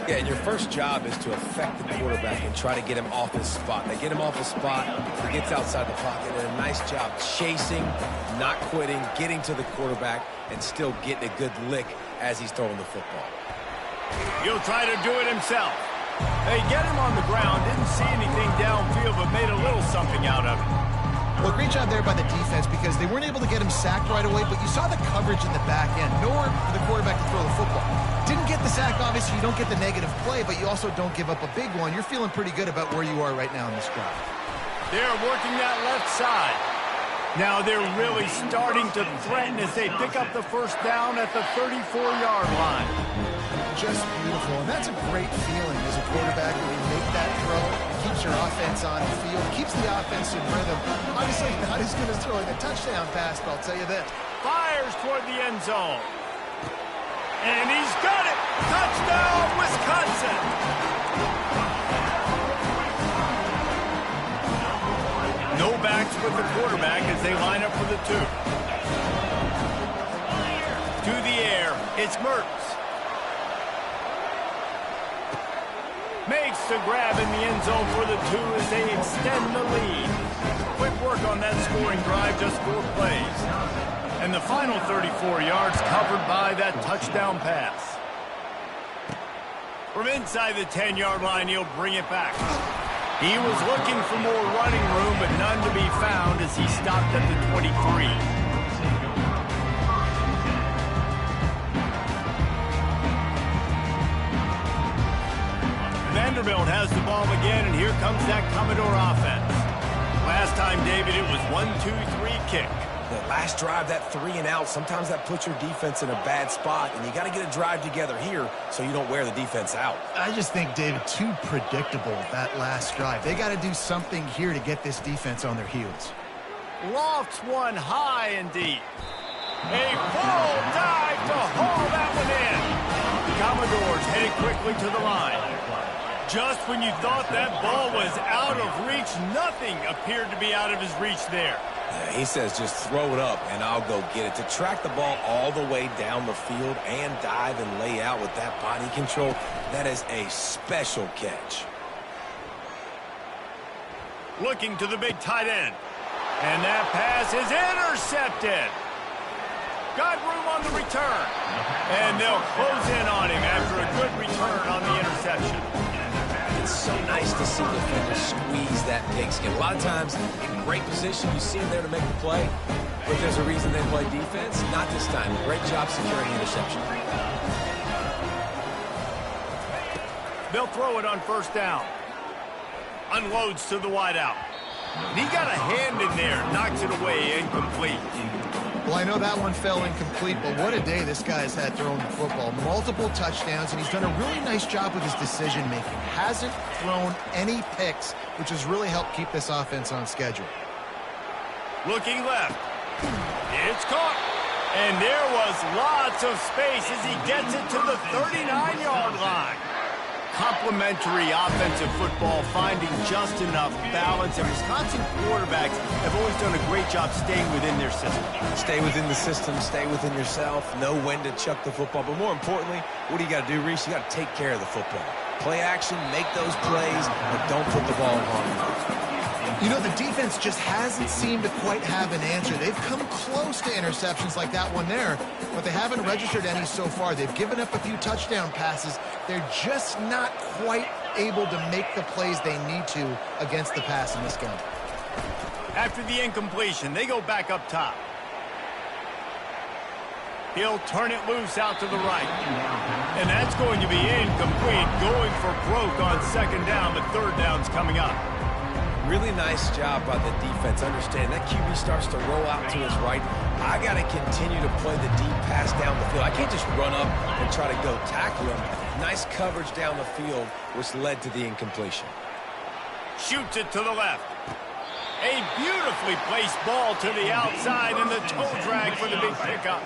Yeah, and your first job is to affect the quarterback and try to get him off his spot. They get him off his spot, he gets outside the pocket, and a nice job chasing, not quitting, getting to the quarterback, and still getting a good lick as he's throwing the football. He'll try to do it himself. They get him on the ground, didn't see anything downfield, but made a little something out of it. Well, great job there by the defense because they weren't able to get him sacked right away, but you saw the coverage in the back end. Nowhere for the quarterback to throw the football. Didn't get the sack, obviously. You don't get the negative play, but you also don't give up a big one. You're feeling pretty good about where you are right now in this drive. They're working that left side. Now they're really starting to threaten as they pick up the first down at the 34-yard line. Just beautiful, and that's a great feeling as a quarterback when you make that throw. It keeps your offense on the field, keeps the offense in rhythm. Obviously not as good as throwing a touchdown pass, but I'll tell you this. Fires toward the end zone. And he's got it! Touchdown, Wisconsin! No backs with the quarterback as they line up for the 2. To the air, it's Mertz. Makes the grab in the end zone for the 2 as they extend the lead. Quick work on that scoring drive, just 4 plays. And the final 34 yards covered by that touchdown pass. From inside the 10-yard line, he'll bring it back. He was looking for more running room, but none to be found as he stopped at the 23. Vanderbilt has the ball again, and here comes that Commodore offense. Last time, David, it was 1-2-3 kick. The last drive, that 3 and out, sometimes that puts your defense in a bad spot, and you got to get a drive together here so you don't wear the defense out. I just think, David, too predictable, that last drive. They got to do something here to get this defense on their heels. Lofts one high and deep. A full dive to haul that one in. Commodores headed quickly to the line. Just when you thought that ball was out of reach, nothing appeared to be out of his reach there. Yeah, he says just throw it up and I'll go get it. To track the ball all the way down the field and dive and lay out with that body control, that is a special catch. Looking to the big tight end. And that pass is intercepted. Got room on the return. And they'll close in on him after a good return on the interception. It's so nice to see defenders squeeze that pigskin. A lot of times, in great position, you see them there to make the play, but there's a reason they play defense. Not this time. Great job securing the interception. They'll throw it on first down. Unloads to the wideout. He got a hand in there, knocks it away, incomplete. Well, I know that one fell incomplete, but what a day this guy has had throwing the football. Multiple touchdowns, and he's done a really nice job with his decision-making. Hasn't thrown any picks, which has really helped keep this offense on schedule. Looking left. It's caught. And there was lots of space as he gets it to the 39-yard line. Complementary offensive football, finding just enough balance, and Wisconsin quarterbacks have always done a great job staying within their system. Stay within the system, stay within yourself, know when to chuck the football, but more importantly, what do you got to do, Reese? You got to take care of the football. Play action, make those plays, but don't put the ball in harm's way. You know, the defense just hasn't seemed to quite have an answer. They've come close to interceptions like that one there, but they haven't registered any so far. They've given up a few touchdown passes. They're just not quite able to make the plays they need to against the pass in this game. After the incompletion, they go back up top. He'll turn it loose out to the right. And that's going to be incomplete, going for broke on second down, but third down's coming up. Really nice job by the defense. Understand that QB starts to roll out to his right. I got to continue to play the deep pass down the field. I can't just run up and try to go tackle him. Nice coverage down the field, which led to the incompletion. Shoots it to the left. A beautifully placed ball to the outside, and the toe drag for the big pickup.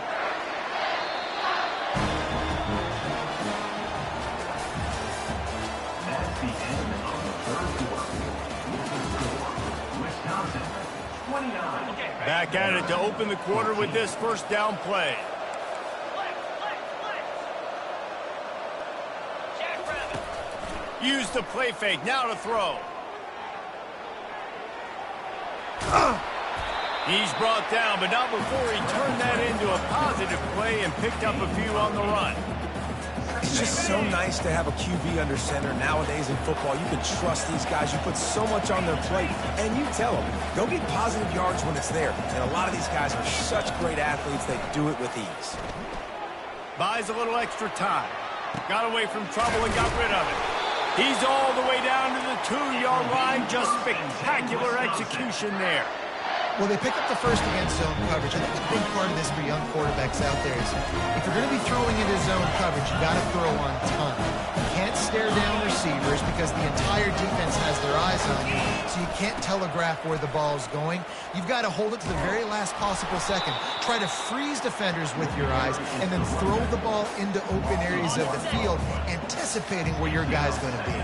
That's the end of the third quarter. Wisconsin, 29. Back at it to open the quarter with this first down play. Use the play fake, now to throw. He's brought down, but not before he turned that into a positive play and picked up a few on the run. It's just so nice to have a QB under center. Nowadays in football, you can trust these guys. You put so much on their plate, and you tell them, go get positive yards when it's there. And a lot of these guys are such great athletes, they do it with ease. Buys a little extra time. Got away from trouble and got rid of it. He's all the way down to the 2-yard line. Just spectacular execution there. Well, they pick up the first against zone coverage. I think a big part of this for young quarterbacks out there is if you're going to be throwing into zone coverage, you got to throw on time. You can't stare down receivers because the entire defense has their eyes on you, so you can't telegraph where the ball's going. You've got to hold it to the very last possible second. Try to freeze defenders with your eyes and then throw the ball into open areas of the field, anticipating where your guy's going to be.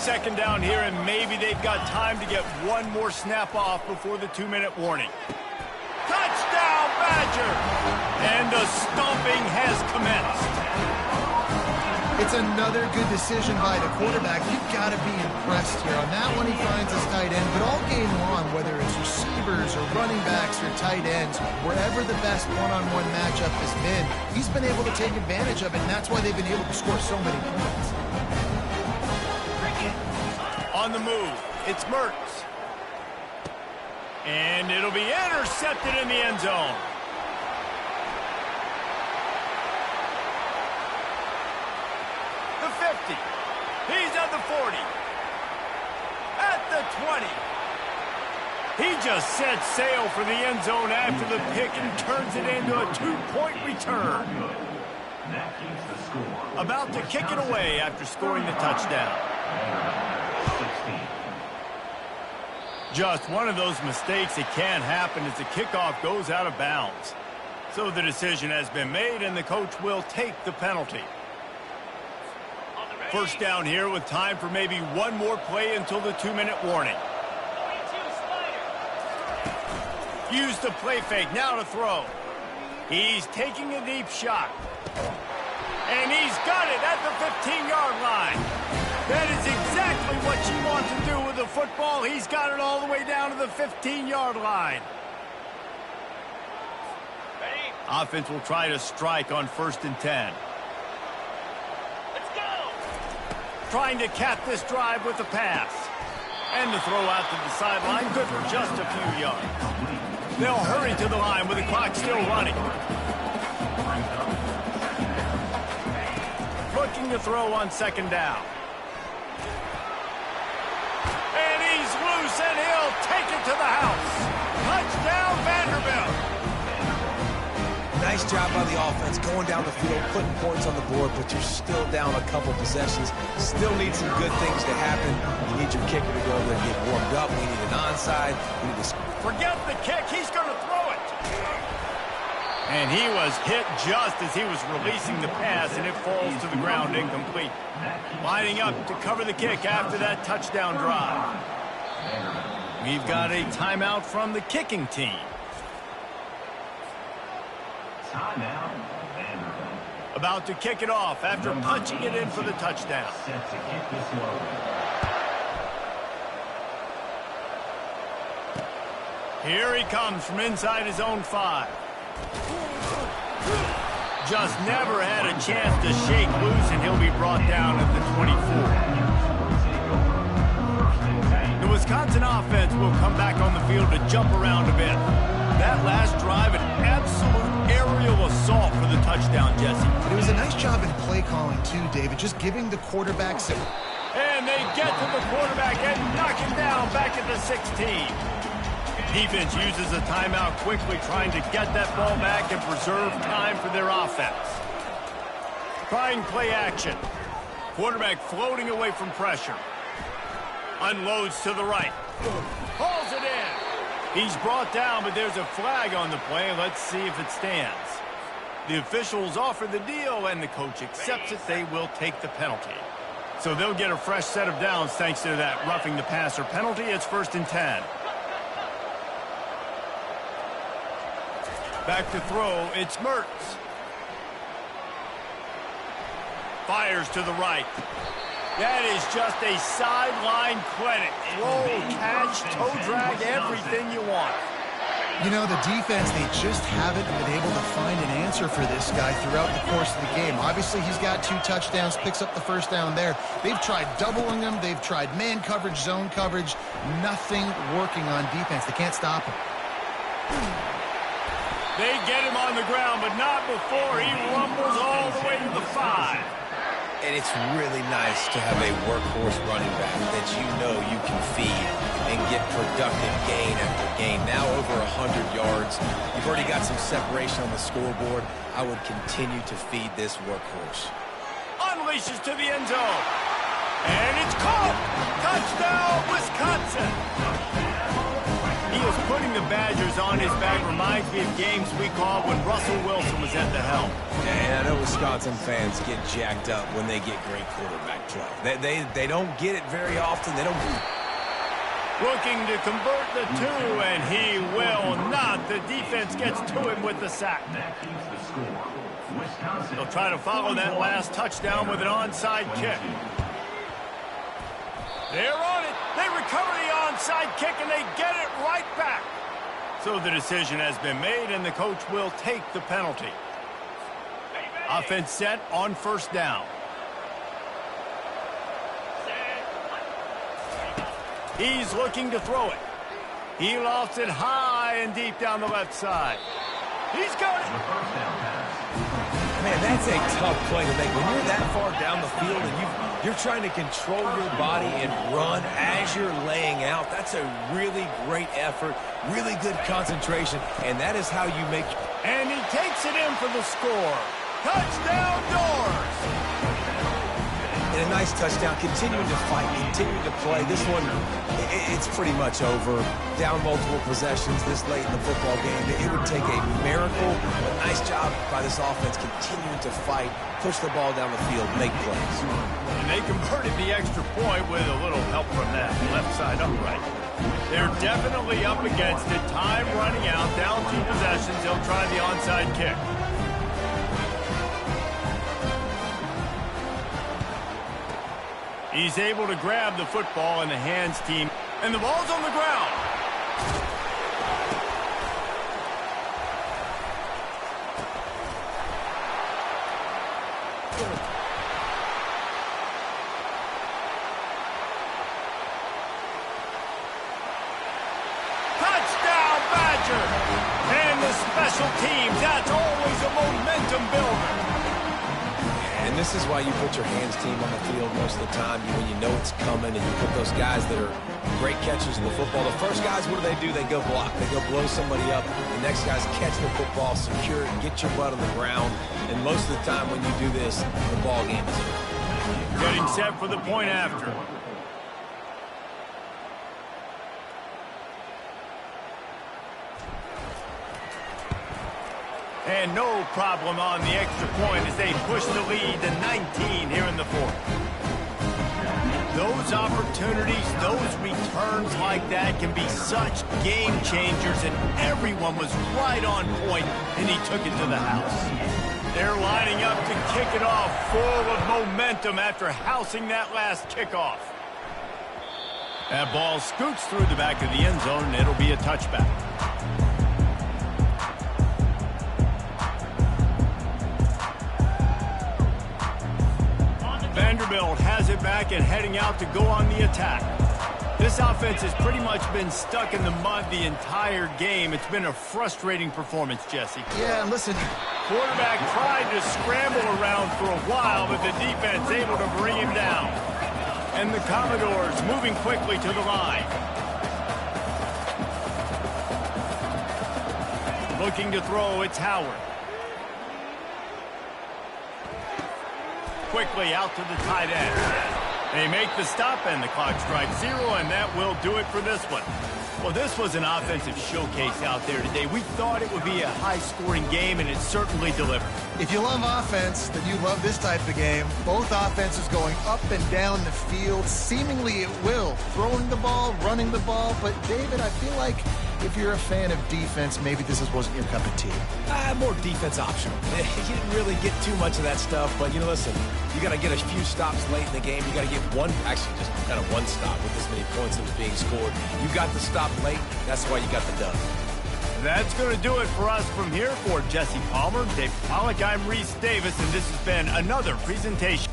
Second down here, and maybe they've got time to get one more snap off before the 2-minute warning. Touchdown, Badger! And the stomping has commenced. It's another good decision by the quarterback. You've got to be impressed here. On that one, he finds his tight end, but all game long, whether it's receivers or running backs or tight ends, wherever the best one-on-one matchup has been, he's been able to take advantage of it, and that's why they've been able to score so many points. On the move, it's Mertz. And it'll be intercepted in the end zone. The 50. He's at the 40. At the 20. He just set sail for the end zone after the pick and turns it into a 2-point return. That keeps the score. About to kick it away after scoring the touchdown. 16. Just one of those mistakes that can happen as the kickoff goes out of bounds. So the decision has been made, and the coach will take the penalty. First down here with time for maybe one more play until the 2-minute warning. Use the play fake, now to throw. He's taking a deep shot. And he's got it at the 15-yard line. That is exactly what you want to do with the football. He's got it all the way down to the 15-yard line. Ready? Offense will try to strike on 1st and 10. Let's go! Trying to cap this drive with the pass. And the throw out to the sideline, good for just a few yards. They'll hurry to the line with the clock still running. Looking to throw on 2nd down. And he's loose, and he'll take it to the house. Touchdown, Vanderbilt. Nice job by the offense going down the field, putting points on the board, but you're still down a couple possessions. Still need some good things to happen. You need your kicker to go there and get warmed up. We need an onside. We need to... Forget the kick. He's going to throw it. And he was hit just as he was releasing the pass, and it falls to the ground incomplete. Lining up to cover the kick after that touchdown drive. We've got a timeout from the kicking team. Timeout, Vanderbilt. About to kick it off after punching it in for the touchdown. Set to kick this one. Here he comes from inside his own 5. Just never had a chance to shake loose, and he'll be brought down at the 24. The Wisconsin offense will come back on the field to jump around a bit. That last drive, an absolute aerial assault for the touchdown, Jesse. But it was a nice job in play calling, too, David, just giving the quarterback some... And they get to the quarterback and knock him down back at the 16. Defense uses a timeout quickly, trying to get that ball back and preserve time for their offense. Trying play action. Quarterback floating away from pressure. Unloads to the right. Hauls it in. He's brought down, but there's a flag on the play. Let's see if it stands. The officials offer the deal, and the coach accepts it. They will take the penalty. So they'll get a fresh set of downs thanks to that roughing the passer penalty. It's 1st and 10. Back to throw, it's Mertz. Fires to the right. That is just a sideline clinic. Roll, catch, toe drag, everything you want. You know, the defense, they just haven't been able to find an answer for this guy throughout the course of the game. Obviously, he's got 2 touchdowns, picks up the 1st down there. They've tried doubling him. They've tried man coverage, zone coverage. Nothing working on defense. They can't stop him. They get him on the ground, but not before he rumbles all the way to the 5. And it's really nice to have a workhorse running back that you know you can feed and get productive gain after gain. Now over 100 yards. You've already got some separation on the scoreboard. I would continue to feed this workhorse. Unleashes to the end zone. And it's caught. Touchdown, Wisconsin. He is putting the Badgers on his back. Reminds me of games we called when Russell Wilson was at the helm. And I know Wisconsin fans get jacked up when they get great quarterback play. They don't get it very often. They don't. Looking to convert the two, and he will not. The defense gets to him with the sack. They'll try to follow that last touchdown with an onside kick. They're on it. They recover the onside kick, and they get it right back. So the decision has been made, and the coach will take the penalty. Offense set on first down. He's looking to throw it. He lofts it high and deep down the left side. He's got it. Man, that's a tough play to make. When you're that far down the field and you're trying to control your body and run as you're laying out, that's a really great effort, really good concentration, and that is how you make... And he takes it in for the score. Touchdown, Doors! And a nice touchdown, continuing to fight, continuing to play. This one, it's pretty much over. Down multiple possessions this late in the football game. It would take a miracle. A nice job by this offense continuing to fight, push the ball down the field, make plays. And they converted the extra point with a little help from that left side upright. They're definitely up against it. Time running out, down 2 possessions. They'll try the onside kick. He's able to grab the football in the hands team, and the ball's on the ground. Touchdown, Badger! And the special teams, that's always a momentum builder. And this is why you put your hands team on the field most of the time when you know it's coming, and you put those guys that are great catchers in the football. The first guys, what do? They go block. They go blow somebody up. The next guys catch the football, secure it, get your butt on the ground. And most of the time when you do this, the ball game is over. Getting set for the point after. And no problem on the extra point as they push the lead to 19 here in the fourth. Those opportunities, those returns like that can be such game changers, and everyone was right on point, and he took it to the house. They're lining up to kick it off full of momentum after housing that last kickoff. That ball scoots through the back of the end zone, and it'll be a touchback. Vanderbilt has it back and heading out to go on the attack. This offense has pretty much been stuck in the mud the entire game. It's been a frustrating performance, Jesse. Yeah, and listen. Quarterback tried to scramble around for a while, but the defense able to bring him down. And the Commodores moving quickly to the line. Looking to throw, it's Howard. Quickly out to the tight end. They make the stop, and the clock strikes 0, and that will do it for this one. Well, this was an offensive showcase out there today. We thought it would be a high-scoring game, and it certainly delivered. If you love offense, then you love this type of game. Both offenses going up and down the field, seemingly at will. Throwing the ball, running the ball. But, David, I feel like if you're a fan of defense, maybe this wasn't your cup of tea. More defense optional. You didn't really get too much of that stuff, but, listen, you got to get a few stops late in the game. You got to get actually just kind of one stop with this many points that was being scored. You got the stop late. That's why you got the dub. That's going to do it for us from here. For Jesse Palmer, Dave Pollack, I'm Reese Davis, and this has been another presentation.